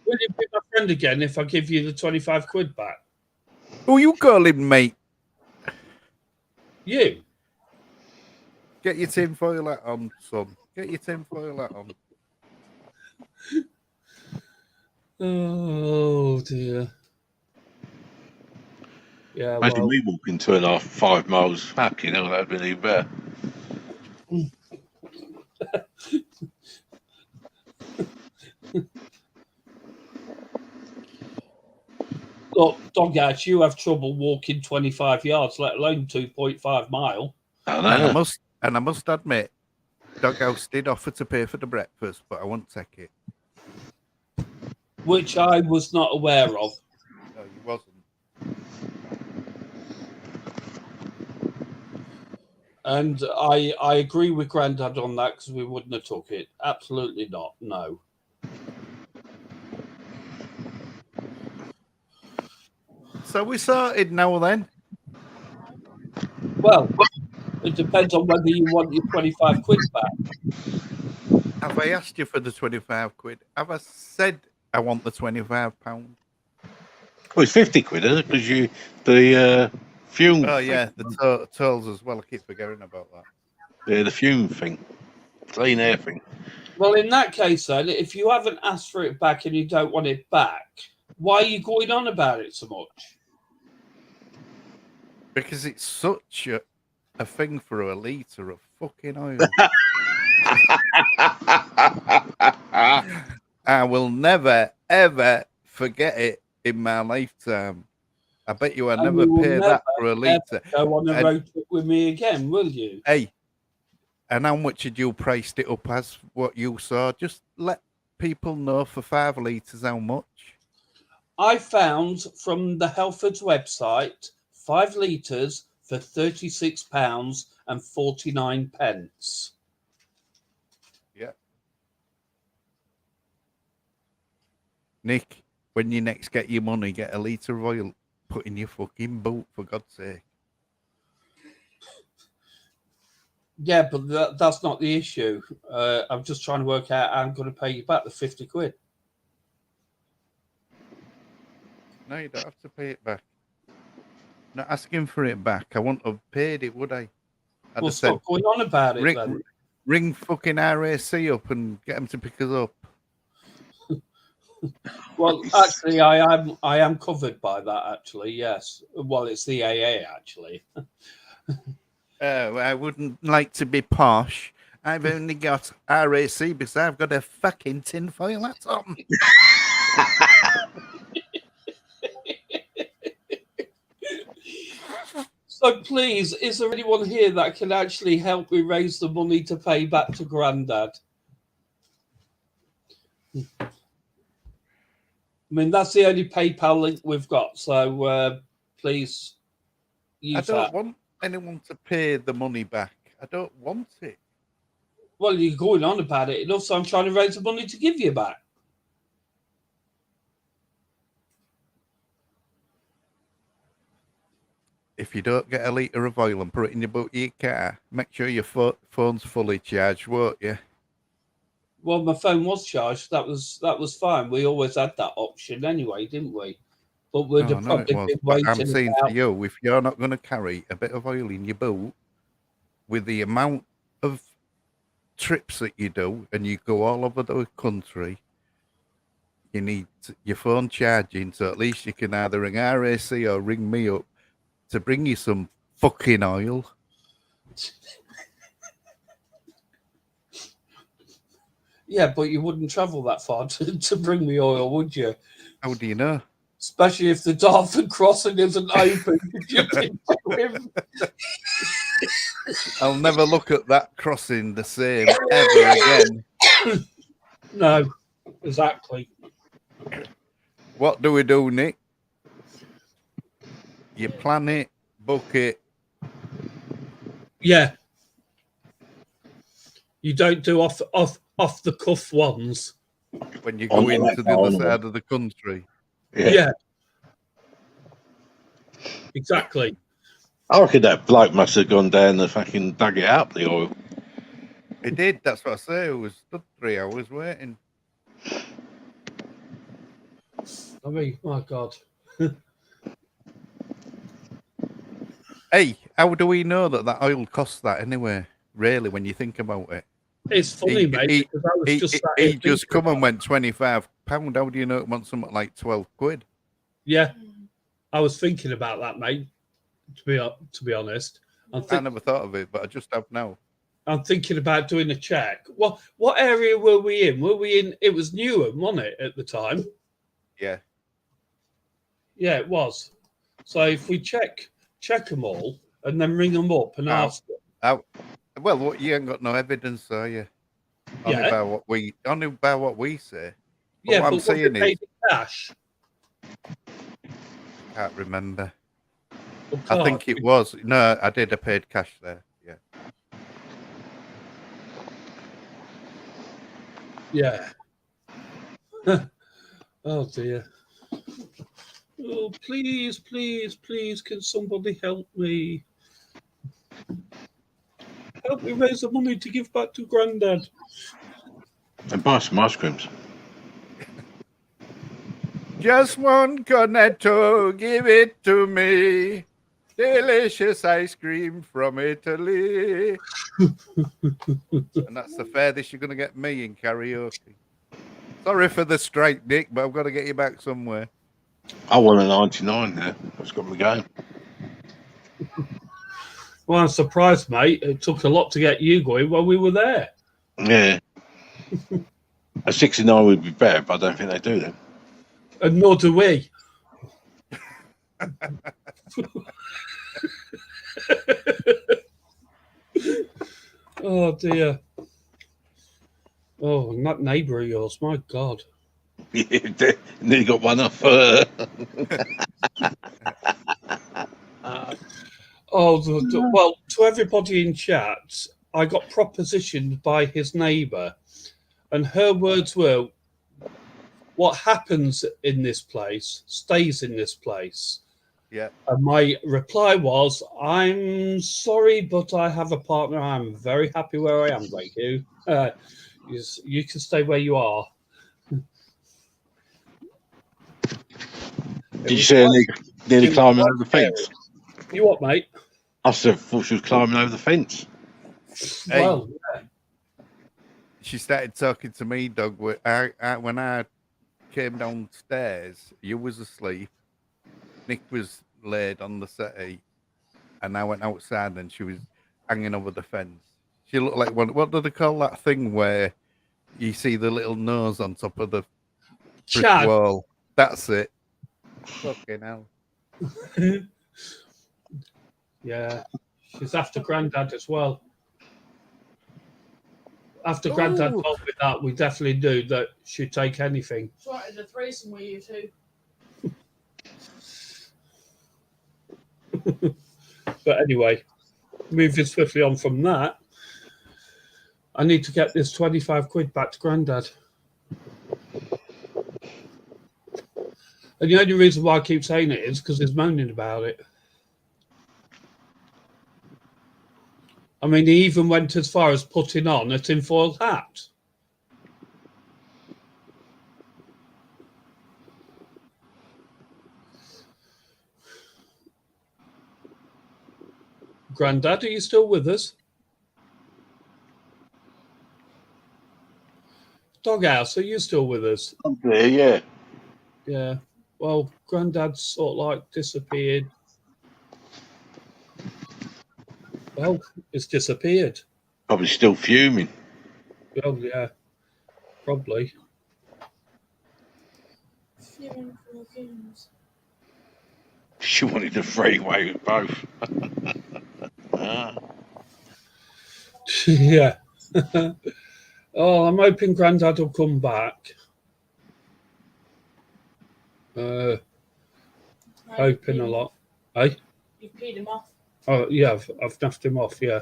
Will you be my friend again if I give you the 25 quid back? Who you calling, mate? You. Get your tinfoil hat on, son. Get your tinfoil hat on. Oh, dear. Yeah, Imagine me walking 5 miles. Fucking hell, that'd been even better. Look, Doghouse, you have trouble walking 25 yards, let alone 2.5 mile. I must admit, Doghouse did offer to pay for the breakfast, but I won't take it. Which I was not aware of. No, you wasn't. And I agree with Grandad on that because we wouldn't have took it. Absolutely not. No. So we sorted now then. Well, it depends on whether you want your 25 quid back. Have I asked you for the 25 quid? Have I said I want the £25? Well, it's 50 quid, isn't it? Because the fume. Oh, thing. yeah, the tolls as well. I keep forgetting about that. Yeah, the fume thing. Clean air thing. Well, in that case, then, if you haven't asked for it back and you don't want it back, why are you going on about it so much? Because it's such a thing for a litre of fucking oil. I will never, ever forget it in my lifetime. I bet you I'll And never you will pay that for a litre. Go on a And- road trip with me again, will you? Hey, and how much had you priced it up as what you saw? Just let people know for 5 litres how much. I found from the Helford's website 5 litres for £36.49. Yeah. Nick, when you next get your money, get a litre of oil, put in your fucking boot, for God's sake. Yeah, but that's not the issue. I'm just trying to work out how I'm going to pay you back the 50 quid. No, you don't have to pay it back. Not asking for it back. I wouldn't have paid it, would I? I'd Well, have said, stop going on about it then. ring fucking RAC up and get them to pick us up. Well, actually, I am covered by that. Actually, yes. Well, it's the AA actually. I wouldn't like to be posh. I've only got RAC because I've got a fucking tinfoil hat on. So please, is there anyone here that can actually help me raise the money to pay back to Grandad? I mean, that's the only PayPal link we've got. So please use I don't that. want anyone to pay the money back. I don't want it. Well, you're going on about it enough, so I'm trying to raise the money to give you back. If you don't get a litre of oil and put it in your boot of your car, make sure your phone's fully charged, won't you? Well, my phone was charged. That was fine. We always had that option anyway, didn't we? But we'd have probably been But waiting. I'm saying about... to you, if you're not going to carry a bit of oil in your boot, with the amount of trips that you do, and you go all over the country, you need your phone charging, so at least you can either ring RAC or ring me up to bring you some fucking oil. Yeah, but you wouldn't travel that far to bring me oil, would you? How do you know? Especially if the Dartford crossing isn't open. I'll never look at that crossing the same ever again. No, exactly. What do we do, Nick? You plan it, book it. Yeah. You don't do off the cuff ones. When you go into the other side of the country. Yeah. Exactly. I reckon that bloke must have gone down and fucking dug it up, the oil. It did, that's what I say. It was stood 3 hours waiting. I mean, my God. Hey, how do we know that oil costs that anyway? Really, when you think about it. It's funny, mate, because I was he just come and went £25. How do you know it wants something like 12 quid? Yeah, I was thinking about that, mate. To be honest, I never thought of it, but I just have now. I'm thinking about doing a check. Well, what area were we in? Were we in? It was Newham, wasn't it, at the time? Yeah. Yeah, it was. So if we check them all and then ring them up and ask them. Well, you ain't got no evidence, are you? Only by what we say. But Yeah, what I'm but saying was it paid in cash? Can't remember. I think it was. No, I did. I paid cash there. Yeah. Yeah. Oh dear. Oh, please, please, please, can somebody help me? help me raise the money to give back to Grandad. And buy some ice creams. Just one cornetto, give it to me. Delicious ice cream from Italy. And that's the furthest you're going to get me in karaoke. Sorry for the strike, Nick, but I've got to get you back somewhere. I won a 99 there. That's got me going. Well, I'm surprised, mate. It took a lot to get you going while we were there. Yeah. A 69 would be better, but I don't think they do that. And nor do we. Oh, dear. Oh, and that neighbour of yours, my God. Yeah, nearly got one off. Well, to everybody in chat, I got propositioned by his neighbour, and her words were, what happens in this place stays in this place. Yeah. And my reply was, I'm sorry, but I have a partner. I'm very happy where I am, thank you. You can stay where you are. Did you see her nearly climbing over the fence? You what, mate? I thought she was climbing over the fence. Hey, Well, yeah. she started talking to me, Doug. When I came downstairs, you was asleep. Nick was laid on the settee, and I went outside, and she was hanging over the fence. She looked like one. What do they call that thing where you see the little nose on top of the brick Chad. wall? That's it. Fucking hell. Yeah, she's after Grandad as well. After Grandad told me that, we definitely knew that she'd take anything. Tried a threesome with you two. But anyway, moving swiftly on from that, I need to get this 25 quid back to Grandad. And the only reason why I keep saying it is because he's moaning about it. I mean, he even went as far as putting on a tinfoil hat. Grandad, are you still with us? Doghouse, are you still with us? I'm there, yeah. Yeah. Well, Grandad's sort of like disappeared. Well, it's disappeared. Probably still fuming. Oh, yeah. Probably. Fuming for the fumes. She wanted to freeway with both. Yeah. Oh, I'm hoping Grandad will come back. Hoping a lot. Eh? You've peed him off. Oh, yeah, I've naffed him off, yeah.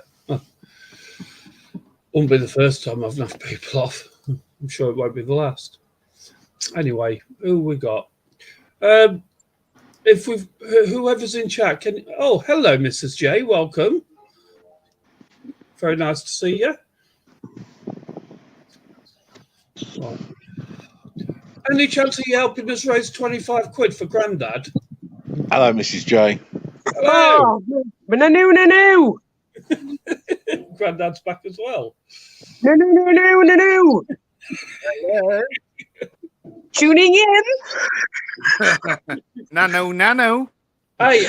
Won't be the first time I've naffed people off. I'm sure it won't be the last. Anyway, who we got? If we've whoever's in chat can. Oh, hello, Mrs. J. Welcome. Very nice to see you. Right. Any chance of you helping us raise 25 quid for Grandad? Hello, Mrs. J. Hello. Oh, no. Grandad's back as well. No. Hello. Tuning in. Nano. Hey,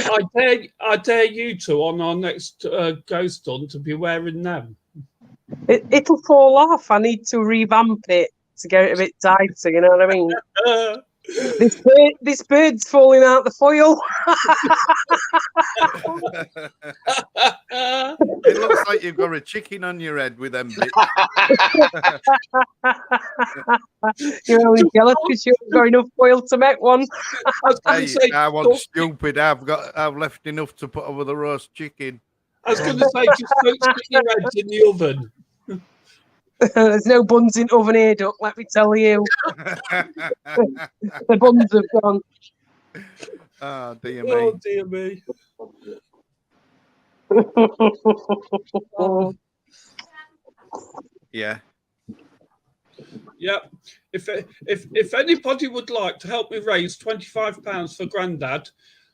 I dare you two on our next ghost hunt to be wearing them. It'll fall off. I need to revamp it to get it a bit tighter. You know what I mean? This bird's falling out the foil. It looks like you've got a chicken on your head with them bits. You're only jealous because you haven't got enough foil to make one. Hey, I want stupid. I've left enough to put over the roast chicken. I was going to say, just don't stick your heads in the oven. There's no buns in oven here, Duck, let me tell you. The buns have gone. Oh, dear me. Oh, dear me. Yeah. Yeah. If anybody would like to help me raise £25 for Grandad,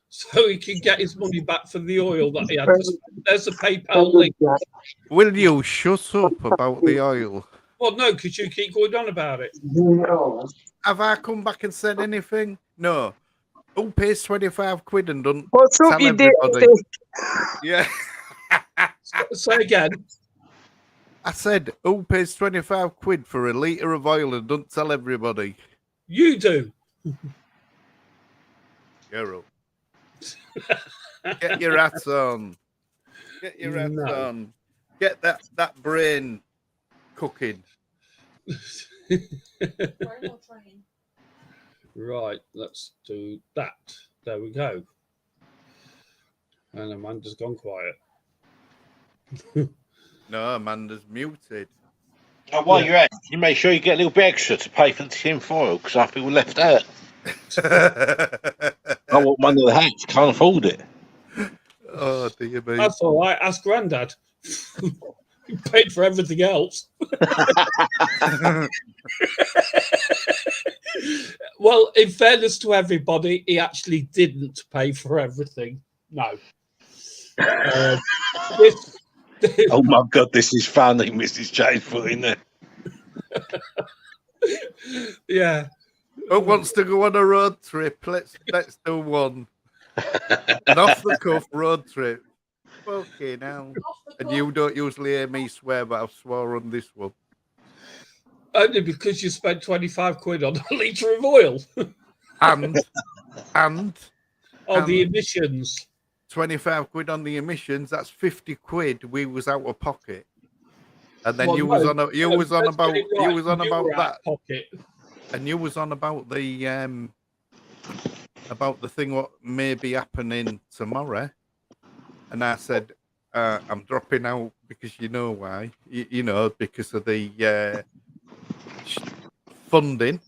so he can get his money back for the oil that he had to spend, there's a PayPal link. Will you shut up about the oil? Well, no, because you keep going on about it. Have I come back and said anything? No. Who pays 25 quid and don't What's up, tell you everybody? dick? Yeah. Say again. I said, who pays 25 quid for a litre of oil and don't tell everybody? You do. Gerald. Get your hats on. Get your hats No. on. Get that brain cooking. Right, let's do that. There we go. And Amanda's gone quiet. No, Amanda's muted. Oh, while you're at it, you make sure you get a little bit extra to pay for the tin foil because I think we're left out. I want one of the hats, can't afford it. Oh, dear me. That's all right. Ask Grandad. He paid for everything else. Well, in fairness to everybody, he actually didn't pay for everything. No. Oh my God, this is funny, Mrs. Jane's foot in there. Yeah. Who wants to go on a road trip? Let's do one. An off the cuff road trip. Okay, now. And you don't usually hear me swear, but I've swore on this one. Only because you spent 25 quid on a litre of oil. And on the emissions. 25 quid on the emissions, that's 50 quid we was out of pocket. And then Well, you no, was on no, you was on let's about get it right. you was on You about were out that of pocket. and you was on about the thing what may be happening tomorrow. And I said I'm dropping out because you know why. You know, because of the funding.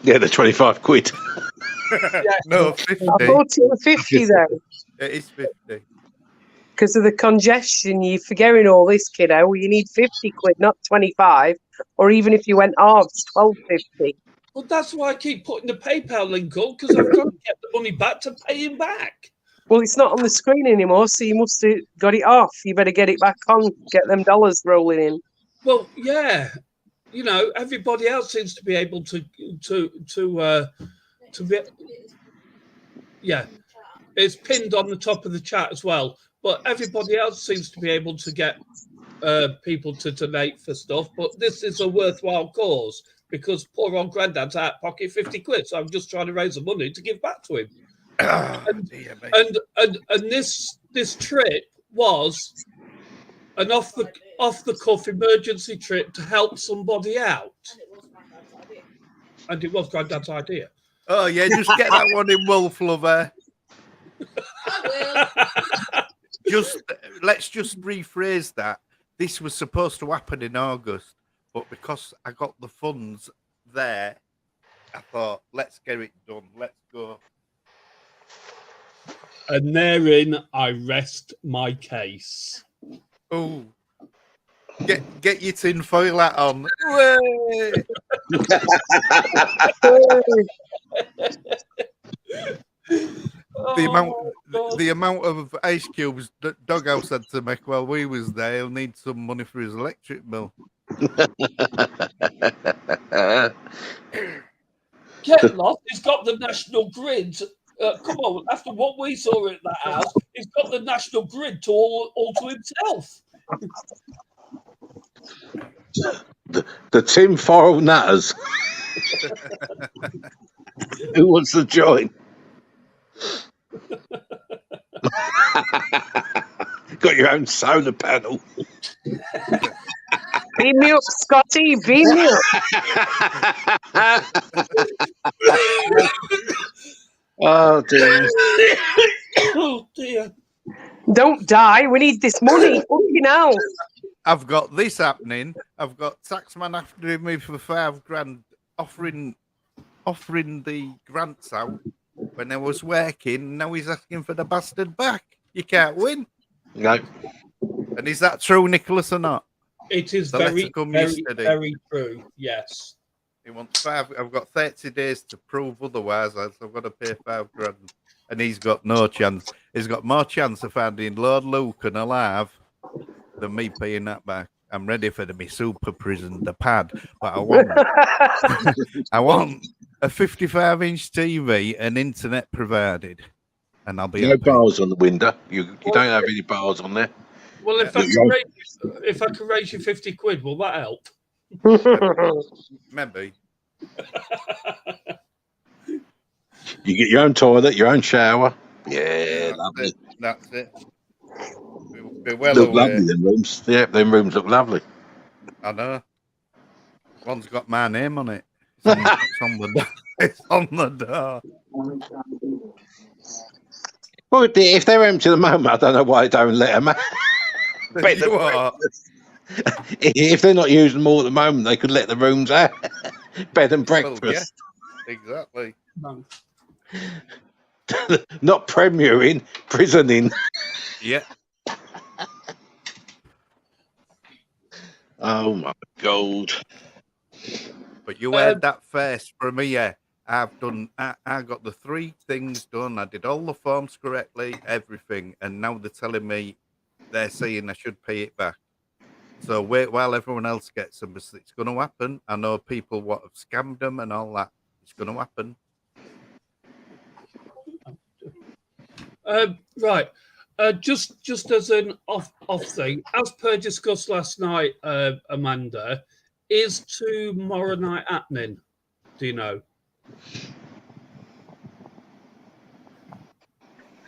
Yeah, the 25 quid. No, 50. I thought it was 50 though. It is 50. Because of the congestion, you're forgetting all this, kiddo. You need 50 quid, not 25. Or even if you went halves, 12.50. Well, that's why I keep putting the PayPal link up, because I've got to get the money back to pay him back. Well, it's not on the screen anymore, so you must have got it off. You better get it back on, get them dollars rolling in. Well, yeah. You know, everybody else seems to be able to be. Yeah, it's pinned on the top of the chat as well. But everybody else seems to be able to get people to donate for stuff. But this is a worthwhile cause because poor old Grandad's out of pocket 50 quid. So I'm just trying to raise the money to give back to him. And this trip was an off the cuff emergency trip to help somebody out. And it was Grandad's idea. Oh yeah, just get that one in, Wolf Lover. Let's just rephrase that. This was supposed to happen in August, but because I got the funds there, I thought, let's get it done. Let's go. And therein I rest my case. Oh, get your tin foil hat on. The amount of ice cubes that Doghouse had to make while we was there, he'll need some money for his electric bill. Get lost. He's got the national grid. Come on, after what we saw at that house, he's got the national grid all to himself. The Tim Forrell Nutters. Who wants to join? Got your own solar panel. Beam me up, Scotty. Beam me up. Oh dear. Oh dear. Don't die. We need this money. Fucking hell. I've got this happening. I've got Taxman after me for £5,000, offering the grants out when I was working. Now he's asking for the bastard back. You can't win. No. And is that true, Nicholas, or not? It is The letter very, come very, yesterday. very true. Yes. He wants 5. I've got 30 days to prove otherwise. I've got to pay £5,000, and he's got no chance. He's got more chance of finding Lord Lucan alive than me paying that back. I'm ready for my super prison, the pad, but I want a 55-inch TV and internet provided, and I'll be No happy. bars on the window. You don't have any bars on there. Well, if I can raise you 50 quid, will that help? Maybe. You get your own toilet, your own shower. Yeah, lovely. That's it. Be well Look aware. lovely, them rooms. Yeah, them rooms look lovely. I know. One's got my name on it. It's on the door. It's on the door. Well, if they're empty at the moment, I don't know why they don't let them out. You are. If they're not using them all at the moment, they could let the rooms out. Bed and breakfast. Well, yeah, exactly. Not premiering, prisoning. Yeah. Oh my God. But you heard that first from me, yeah. I've done. I got the 3 things done. I did all the forms correctly, everything, and now they're telling me they're saying I should pay it back. So wait while everyone else gets them. It's going to happen. I know people what have scammed them and all that. It's going to happen. Right. Just as an off thing, as per discussed last night, Amanda, is tomorrow night happening? Do you know?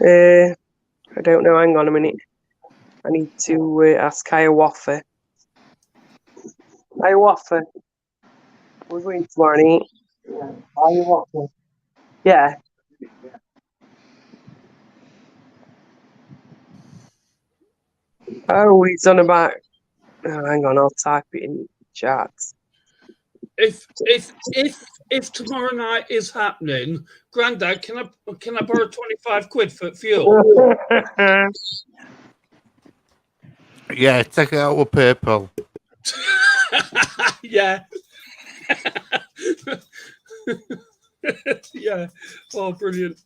I don't know. Hang on a minute. I need to ask Hiawatha. Hiawatha. We're going tomorrow night. Hiawatha. Yeah. Oh, he's on about. Oh, hang on, I'll type it in chat. If tomorrow night is happening, Grandad, can I borrow 25 quid for fuel? Yeah, take it out with PayPal. Yeah. Yeah. Oh, brilliant.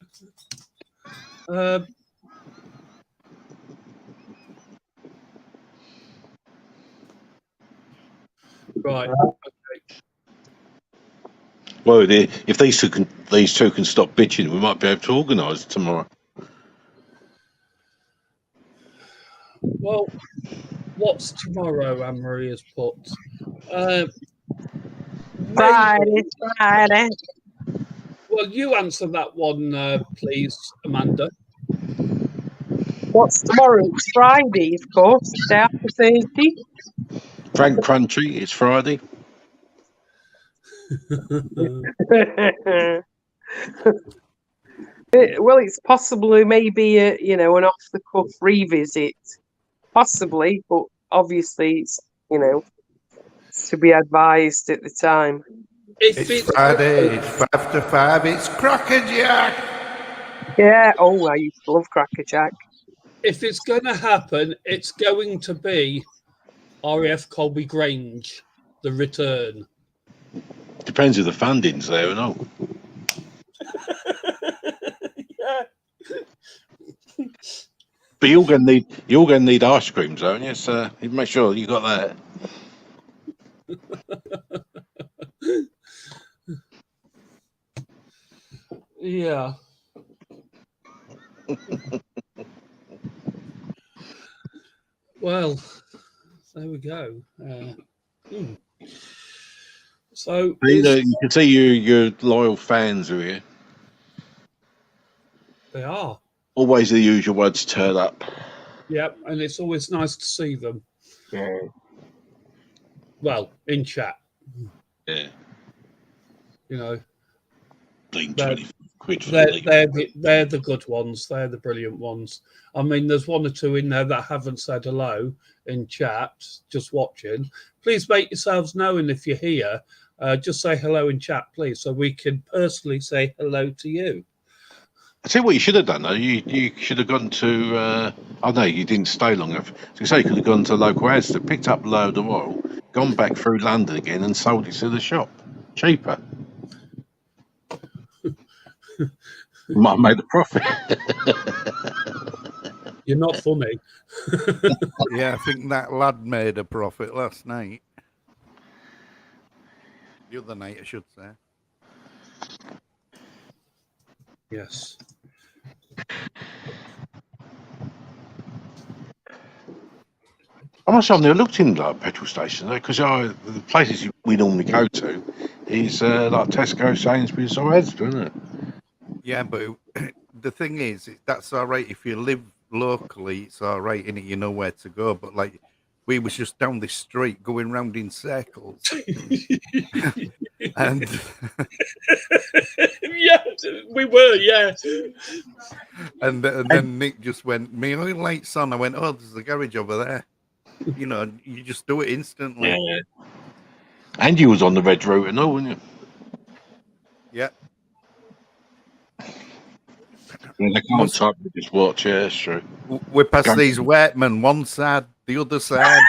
Right. Okay. Well, if these two can stop bitching, we might be able to organise it tomorrow. Well, what's tomorrow? Anne-Marie has put. Friday. Well, you answer that one, please, Amanda. What's tomorrow? It's Friday, of course. Day after Thursday. Frank Crunchy, it's Friday. Well, it's possibly maybe an off the cuff revisit, possibly, but obviously it's to be advised at the time. It's Friday. It's 5 to 5. It's Crackerjack. Yeah. Oh, I used to love Crackerjack. If it's going to happen, it's going to be RAF Colby Grange, the return. Depends if the funding's there or not. Yeah. But you're gonna need ice cream, aren't you? So you make sure you got that. Yeah. Well, there we go. So You can see your loyal fans are here. They are. Always the usual ones turn up. Yep, and it's always nice to see them. Yeah. Well, in chat. Yeah. They're the good ones. They're the brilliant ones. I mean, there's 1 or 2 in there that haven't said hello in chat, just watching. Please make yourselves known if you're here. Just say hello in chat, please, so we can personally say hello to you. I tell you what, you should have done though. You should have gone to. I know you didn't stay long enough. So say you could have gone to local Asda, picked up a load of oil, gone back through London again, and sold it to the shop cheaper. Might have made a profit. You're not funny. Yeah, I think that lad made a profit last night. The other night, I should say. Yes. I must have never looked in like petrol station because the places we normally go to is like Tesco, Sainsbury's, or Asda, isn't it? Yeah, but the thing is, that's all right if you live locally. It's all right, innit? You know where to go. But like, we was just down this street going round in circles, and Yeah, we were. Yeah. and then Nick just went, "Me oil lights on." I went, "Oh, there's the garage over there." You know, you just do it instantly. Yeah. And you was on the red route and all, weren't you? Yeah. They can't type, they just watch. Yeah, that's true. We passed these workmen, one side, the other side,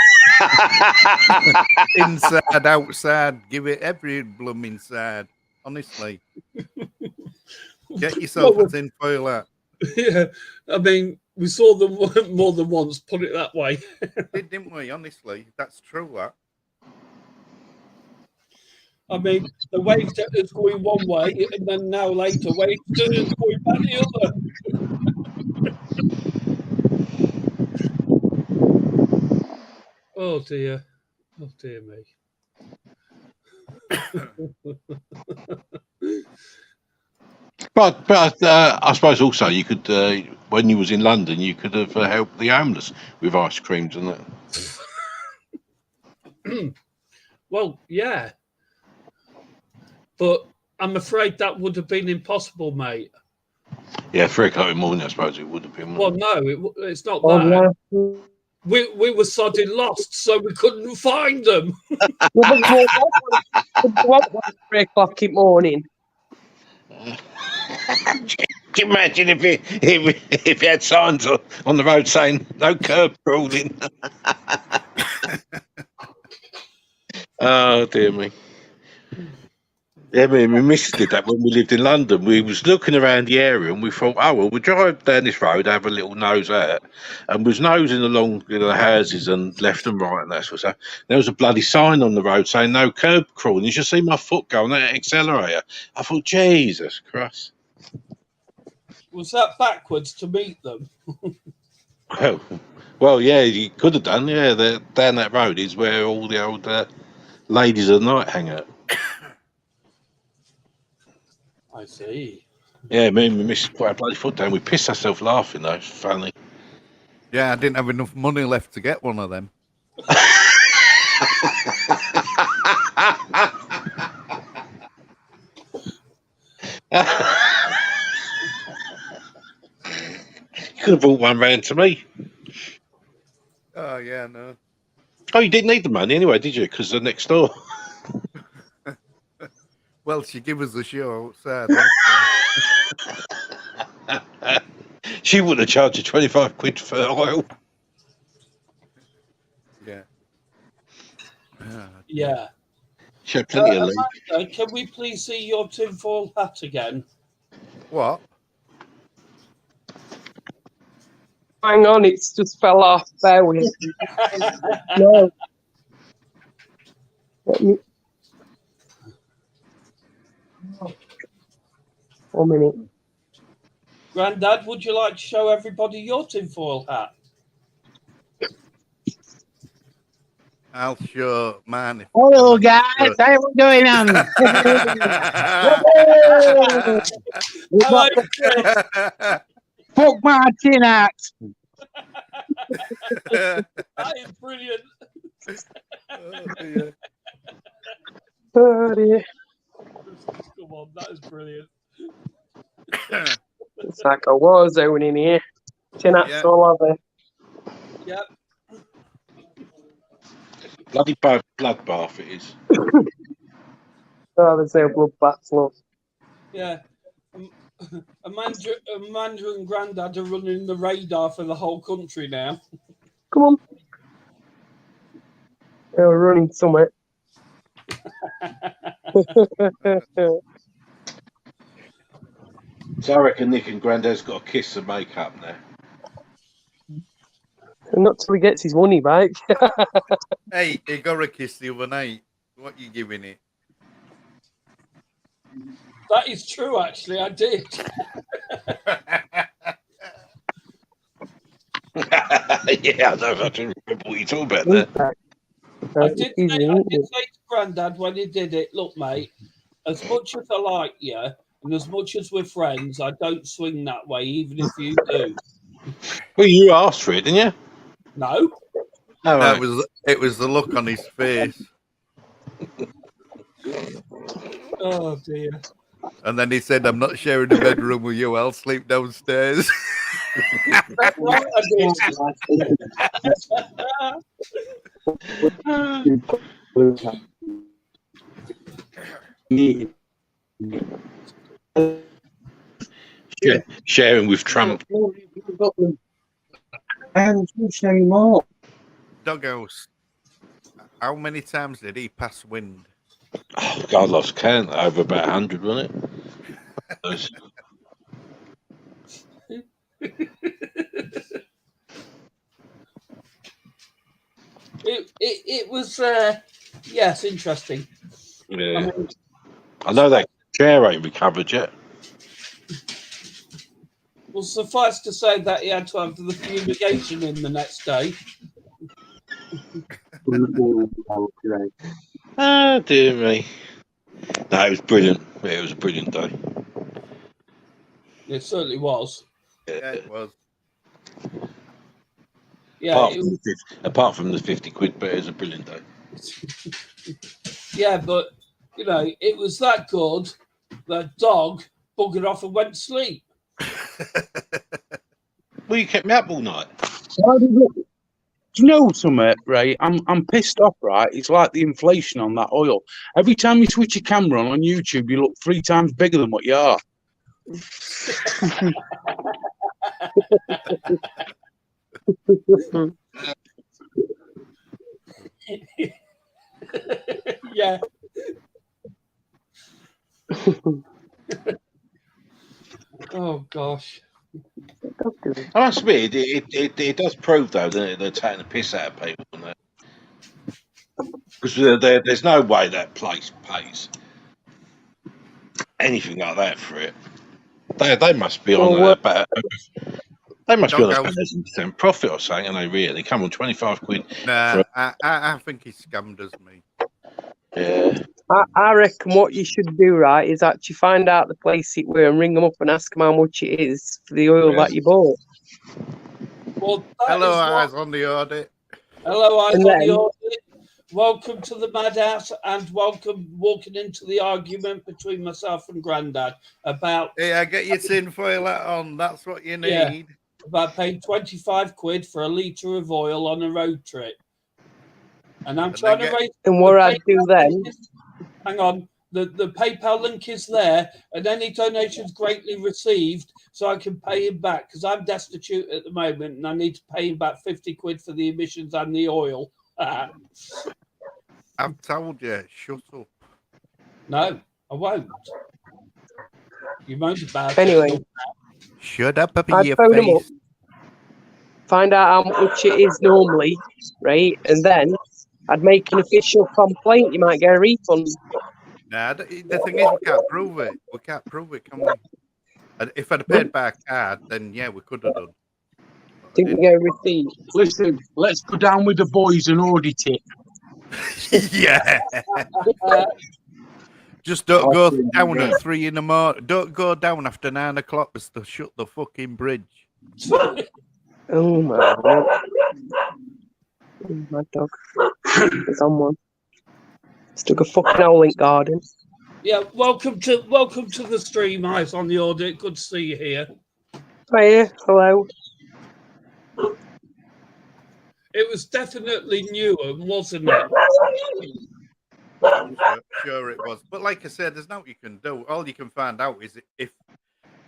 inside, outside. Give it every blooming side. Honestly, get yourself a tin foil hat. Yeah, I mean, we saw them more than once. Put it that way. Didn't we? Honestly, that's true. That. I mean, the waved at us going one way, and then now later waved at us going back the other. Oh dear me. But I suppose also you could, when you was in London, you could have helped the homeless with ice creams and that. Well, yeah, but I'm afraid that would have been impossible, mate. Yeah, 3 o'clock in the morning, I suppose it would have been. Well, no, it's not that. Yeah. We were sodding lost, so we couldn't find them. What 3 o'clock in the morning? Can you imagine if you had signs on the road saying no curb crawling? Oh dear me. Yeah, me and my missus did that when we lived in London. We was looking around the area and we thought, oh well, we'll drive down this road, have a little nose out, and was nosing along the houses and left and right and that sort of stuff. There was a bloody sign on the road saying no curb crawling. You should see my foot going on that accelerator. I thought, Jesus Christ. Was that backwards to meet them? Well, yeah, you could have done. Yeah, down that road is where all the old ladies of the night hang out. I see. Yeah, me and my missus put our bloody foot down. We pissed ourselves laughing, though. It's funny. Yeah, I didn't have enough money left to get one of them. You could have brought one round to me. Oh, yeah, no. Oh, you didn't need the money anyway, did you? Because they're next door. Well, she gave us a show outside. She wouldn't have charged you 25 quid for oil. Yeah. Yeah. She had plenty of Amanda, can we please see your tinfoil hat again? What? Hang on, it's just fell off. Bear with me. No. Let me... 1 minute. Grandad, would you like to show everybody your tinfoil hat? I'll show mine. Hello, guys. Hey, what's going on? Fuck my tin hat. That is brilliant. Oh, dear. Come on, that is brilliant. It's like a war zone in here. Tin hats all over. Yep. Bloody bloodbath it is. Oh, there's no bloodbaths, look. Yeah. Amanda and Grandad are running the radar for the whole country now. Come on. We're running somewhere. So I reckon Nick and Grandad's got a kiss and make up now. Not till he gets his money back. Hey, he got a kiss the other night. What you giving it? That is true, actually. I did. Yeah, I don't remember what you're talking about there. I did say to Grandad when he did it, look, mate, as much as I like you and as much as we're friends, I don't swing that way, even if you do. Well, you asked for it, didn't you? No. Oh, right. It was the look on his face. Oh, dear. And then he said, I'm not sharing a bedroom with you, I'll sleep downstairs. That's right, I did. Sharing with Trump. Doggos, how many times did he pass wind? Oh, God, I lost count. Over about 100, wasn't it? It was, yes, interesting. Yeah. I know that chair ain't recovered yet. Well, suffice to say that he had to have the fumigation in the next day. Oh, dear me. No, it was brilliant. Yeah, it was a brilliant day. It certainly was. Yeah, it was. Yeah, apart from the 50 quid, but it was a brilliant day. Yeah, but, you know, it was that good that dog buggered off and went to sleep. Well, you kept me up all night. Do you know something, right? I'm pissed off, right? It's like the inflation on that oil. Every time you switch your camera on YouTube, you look 3 times bigger than what you are. Yeah. Oh, gosh. I must admit, it does prove, though, that they're taking the piss out of people. Because there's no way that place pays anything like that for it. They must be on about. They must be on 1,000% profit or something, and they really come on 25 quid. Nah, I think he scammed us, me. Yeah. I reckon what you should do, right, is actually find out the place it were and ring them up and ask them how much it is for the oil that you bought. Well, hello, eyes on the audit. Hello, eyes on the audit. Welcome to the madhouse and welcome walking into the argument between myself and Grandad about. Hey, I get your tinfoil hat on. That's what you need. Yeah, about paying 25 quid for a litre of oil on a road trip. And I'm trying to raise. And what I'd do then. Hang on. The PayPal link is there, and any donations greatly received, so I can pay him back because I'm destitute at the moment, and I need to pay him back 50 quid for the emissions and the oil. I've told you, shut up. No, I won't. You moaned about anyway. it. Shut up, up I'd your phone him up, face. find out how much it is normally, right? And then I'd make an official complaint. You might get a refund. Nah, the thing is, we can't prove it. We can't prove it, can we? And if I'd paid by card, then yeah, we could have done. Didn't get a receipt. Listen, let's go down with the boys and audit it. Yeah. Just don't go down at 3 in the morning. Don't go down after 9 o'clock. It's to shut the fucking bridge. Oh my God. Oh, my dog is on one. Stuck a fucking hole in garden. Yeah, welcome to the stream, eyes on the audit. Good to see you here. Hiya, hello. It was definitely new, wasn't it? Sure it was. But like I said, there's nothing you can do. All you can find out is if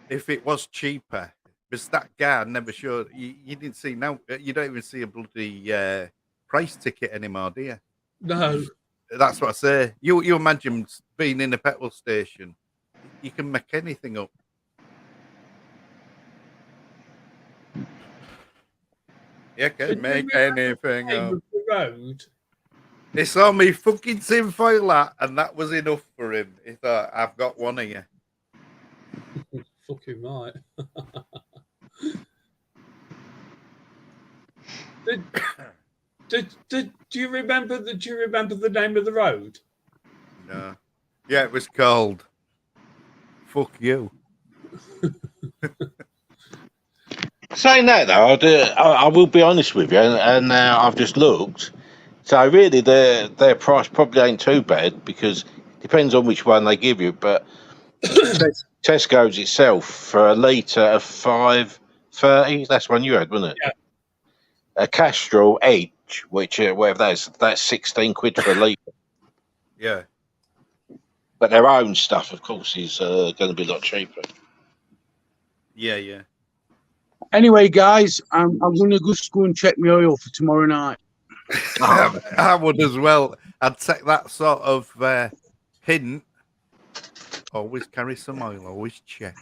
if it was cheaper, because that guy never showed. You didn't see now. You don't even see a bloody price ticket anymore, do you? No. That's what I say. You imagine being in a petrol station. You can make anything up. You can make anything up. The road. He saw me fucking tinfoil that, and that was enough for him. He thought, I've got one of you. Fucking right. Do you remember the name of the road? No. Yeah, it was called Fuck You. Saying that though, I will be honest with you, and now I've just looked. So really, their price probably ain't too bad because it depends on which one they give you. But Tesco's itself for a litre of $5.30. That's one you had, wasn't it? Yeah. A Castrol Edge, which whatever that's 16 quid for a litre. Yeah. But their own stuff, of course, is going to be a lot cheaper. Yeah. Anyway, guys, I'm going to just go and check my oil for tomorrow night. I would as well. I'd take that sort of hint. Always carry some oil. Always check.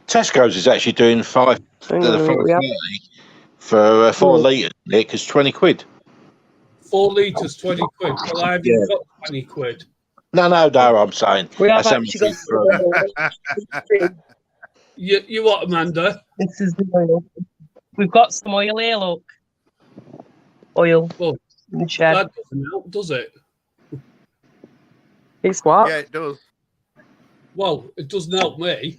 Tesco's is actually doing $5.30 for 4 litres, Nick, is 20 quid. 4 litres, 20 quid. Well, I haven't got 20 quid. No, I'm saying. We have That's actually got You what, Amanda? This is the oil. We've got some oil here, look. Oil Well, in the shed. that doesn't help, does it? It's what? Yeah, it does. Well, it doesn't help me.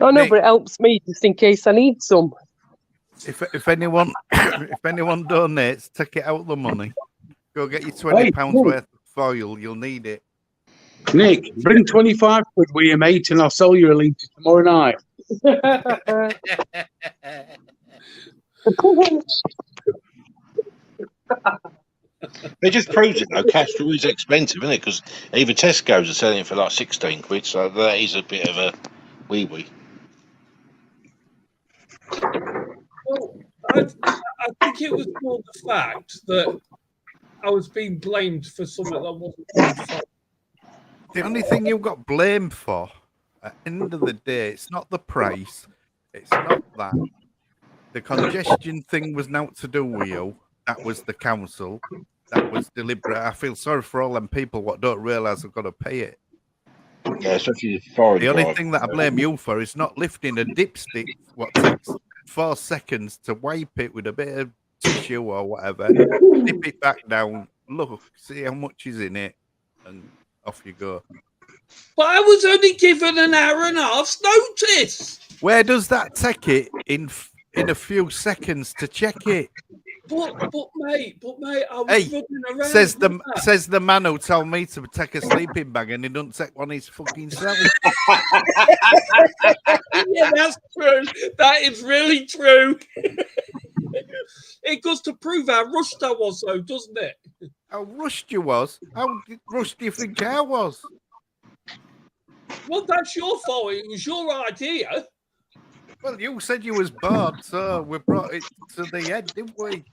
Oh no, but it helps me just in case I need some. If anyone donates, take it out the money. Go get you £20 worth of foil. You'll need it. Nick, bring 25 quid with you, mate, and I'll sell you a litre tomorrow night. It just proves it though. Castrol is expensive, isn't it? Because even Tesco's are selling it for like 16 quid, so that is a bit of a wee. Well, I think it was more the fact that I was being blamed for something that wasn't my fault. The only thing you got blamed for, at the end of the day, it's not the price. It's not that. The congestion thing was not to do with you. That was the council. That was deliberate. I feel sorry for all them people what don't realise they've got to pay it. Yeah, especially foreign. The only thing that I blame you for is not lifting a dipstick what takes 4 seconds to wipe it with a bit of tissue or whatever, dip it back down, look, see how much is in it, and off you go. But I was only given an hour and a half's notice. Where does that take it in a few seconds to check it? But mate, I was running around. Says the man who told me to take a sleeping bag and he doesn't take one his fucking self. Yeah, that's true. That is really true. It goes to prove how rushed I was, though, doesn't it? How rushed you was? How rushed do you think I was? Well, that's your fault. It was your idea. Well, you said you was bored, so we brought it to the end, didn't we?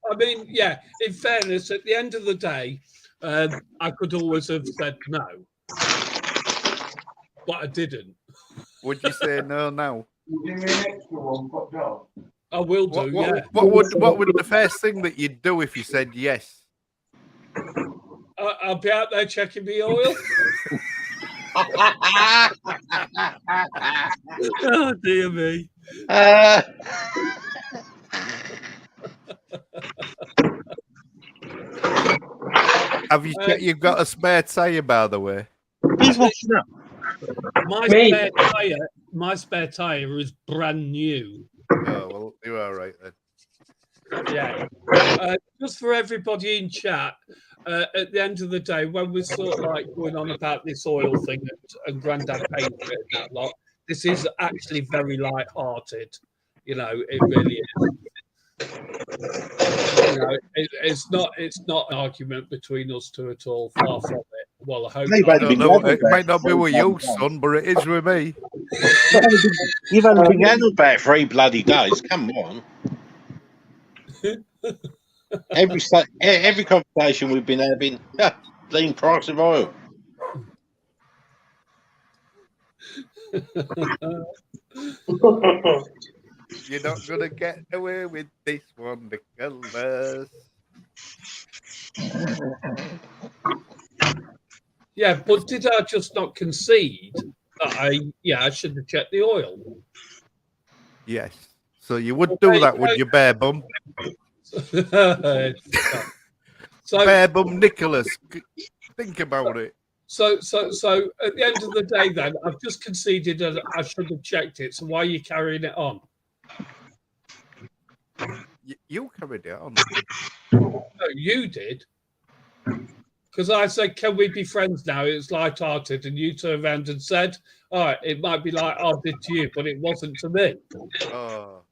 I mean, yeah, in fairness, at the end of the day, I could always have said no. But I didn't. Would you say no now? I will do, yeah. What would the first thing that you'd do if you said yes? I'll be out there checking the oil. Oh, dear me. Have you checked you've got a spare tyre, by the way? Who's watching that? My spare tyre is brand new. Oh, well, you're all right then. Yeah. Just for everybody in chat, at the end of the day, when we're sort of like going on about this oil thing and Grandad paid for it and that lot, this is actually very light-hearted. You know, it really is. You know, it's not an argument between us two at all. Far from it. Well, I hope They've not. I only don't been know. gathered It might about not be with 3 you, bloody days. son, but it is with me. You've only been gathered about 3 bloody days. Come on. Every conversation we've been having, lean price of oil. You're not gonna get away with this one, Nicholas. Yeah, but did I just not concede that I should have checked the oil? Yes. So you would Well, do there that, you would you, bare bum? So, Bare bum Nicholas. Think about it. so at the end of the day, then I've just conceded that I should have checked it. So why are you carrying it on? You carried it on. No, you did. Because I said, can we be friends now? It's light-hearted. And you turned around and said, all right, it might be light-hearted to you, but it wasn't to me. Oh.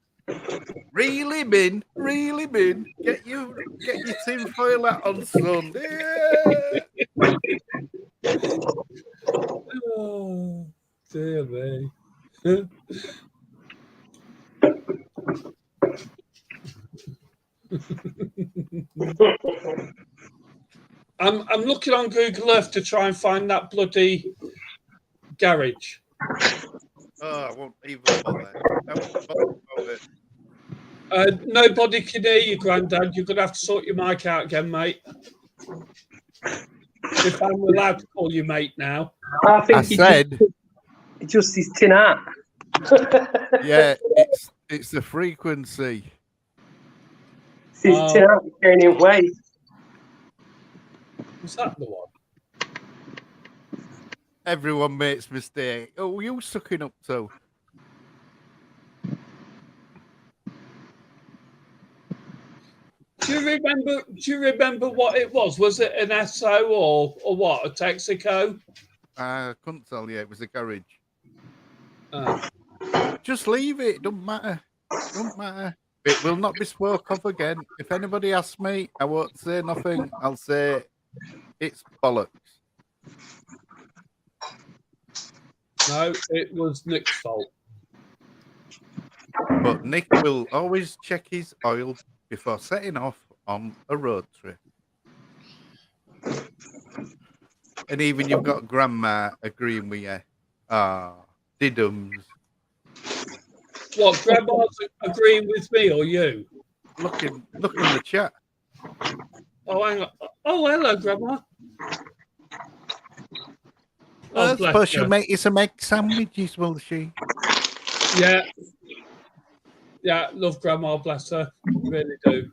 Really, Min? Really, Min? Get your tinfoil hat on, son. Yeah. Oh, dear me. I'm looking on Google Earth to try and find that bloody garage. Oh, I won't even bother. I won't bother about it. Nobody can hear you, Grandad. You're going to have to sort your mic out again, mate. If I'm allowed to call you mate now. I think I said, just his tin hat. yeah, it's the frequency. It's his tin hat gaining weight. Was that the one? Everyone makes mistakes. Oh, you sucking up to? Do you remember what it was? Was it an Esso or what? A Texaco? I couldn't tell you. It was a garage. Oh. Just leave it. Don't matter. Don't matter. It will not be spoke of again. If anybody asks me, I won't say nothing. I'll say it's bollocks. No, it was Nick's fault. But Nick will always check his oil before setting off on a road trip. And even you've got Grandma agreeing with you. Ah, diddums. What, Grandma's agreeing with me or you? Look in the chat. Oh, hang on. Oh, hello, Grandma. I bless suppose her. she'll make you some egg sandwiches, will she? Yeah. Yeah, love Grandma, bless her. Really do.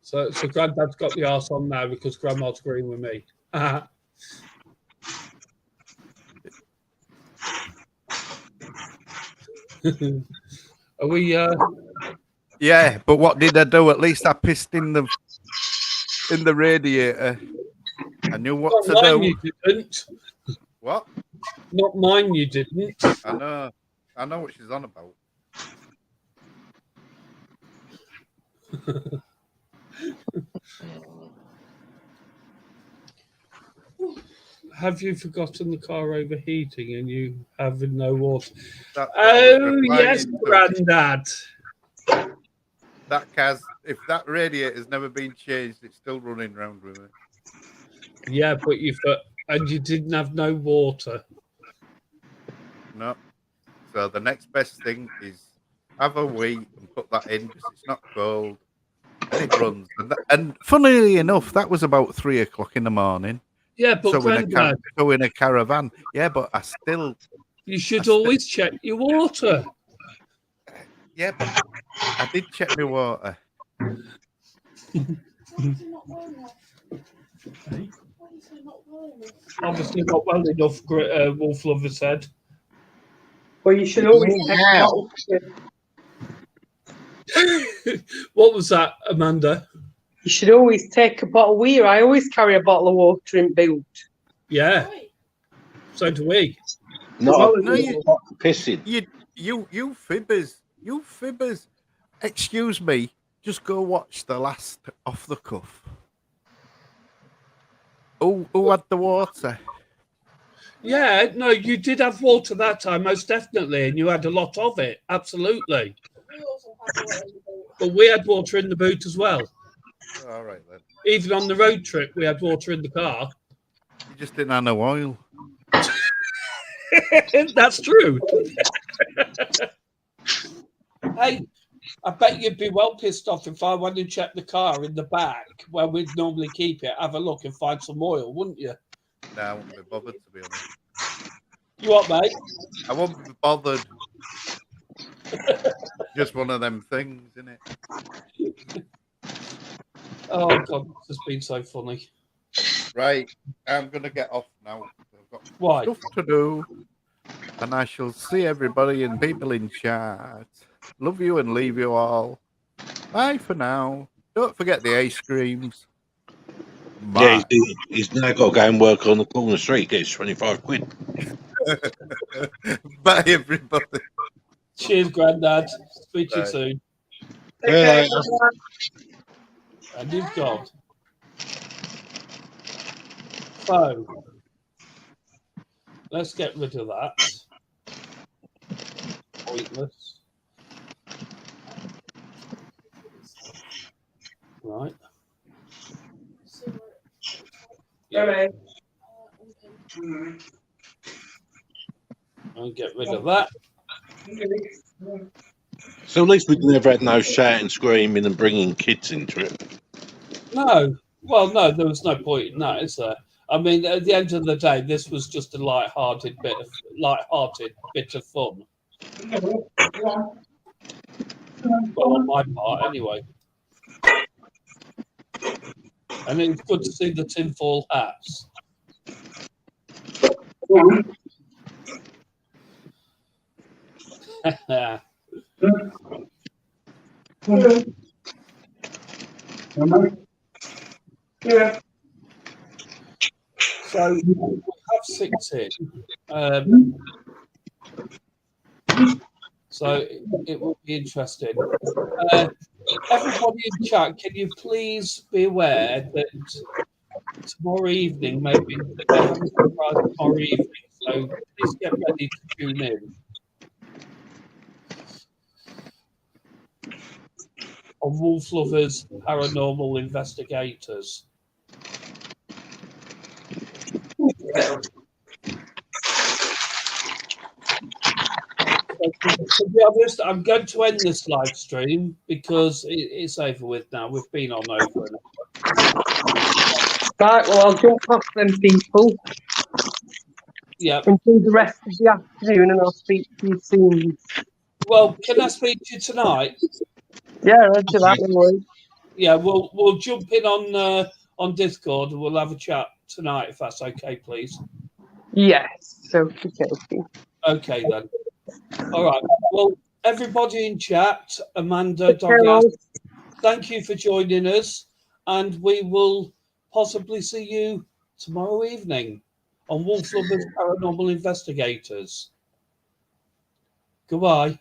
So Granddad's got the arse on now because Grandma's agreeing with me. Are we? Yeah, but what did I do? At least I pissed in the radiator. I knew what to do. You didn't. What? Not mine. You didn't. I know what she's on about. Have you forgotten the car overheating and you having no water? That's what I was replying yes, to. Grandad. That Kaz, if that radiator's never been changed, it's still running round with it. Yeah, but you didn't have no water. No. So the next best thing is have a wee and put that in because it's not cold and it runs. And funnily enough, that was about 3 o'clock in the morning. Yeah, but so Grandad, in a caravan. Yeah, but I still. You should always check your water. Yeah, but I did check my water. Obviously not well enough, Wolf Lover said. Well, you should always What was that, Amanda? You should always take a bottle with you. I always carry a bottle of water in boot. Yeah. So do we. No, you pissing. You fibbers. You fibbers. Excuse me, just go watch the last Off the Cuff. Who had the water? Yeah, no, you did have water that time, most definitely, and you had a lot of it. Absolutely. We also had water in the boat. But we had water in the boot as well. All right then. Even on the road trip, we had water in the car. You just didn't have no oil. That's true. Hey, I bet you'd be well pissed off if I went and checked the car in the back where we'd normally keep it, have a look and find some oil, wouldn't you? No, I wouldn't be bothered, to be honest. You what, mate? I wouldn't be bothered. Just one of them things, isn't it? Oh, God, this has been so funny. Right, I'm going to get off now. I've got Why? stuff to do. And I shall see everybody and people in chat. Love you and leave you all. Bye for now. Don't forget the ice creams. Yeah, Bye. he's now got to go and work on the corner street. Gets 25 quid. Bye, everybody. Cheers, Grandad. Speak to you Bye. soon. Yeah. And you've gone. So, let's get rid of that. Pointless. Right. Yeah. I'll get rid of that. So at least we never had no shouting, screaming, and bringing kids into it. No. Well, no, there was no point in that, is there? I mean, at the end of the day, this was just a light-hearted bit of fun. Well, on my part, anyway. And it's good to see the tinfoil hats. So we have 6 in. So it will be interesting. Everybody in chat, can you please be aware that tomorrow evening, maybe we're having a surprise tomorrow evening, so please get ready to tune in. On Wolf Lovers Paranormal Investigators. To be honest, I'm going to end this live stream because it's over with now. We've been on over and over. Right, well, I'll jump off them people. Yeah. And do the rest of the afternoon, and I'll speak to you soon. Well, can I speak to you tonight? Yeah, I'll do that anyway. Yeah, we'll jump in on Discord and we'll have a chat tonight if that's okay, please. Yes, okay. Okay then. All right. Well, everybody in chat, Amanda, Douglas, thank you for joining us, and we will possibly see you tomorrow evening on Wolf Lovers Paranormal Investigators. Goodbye.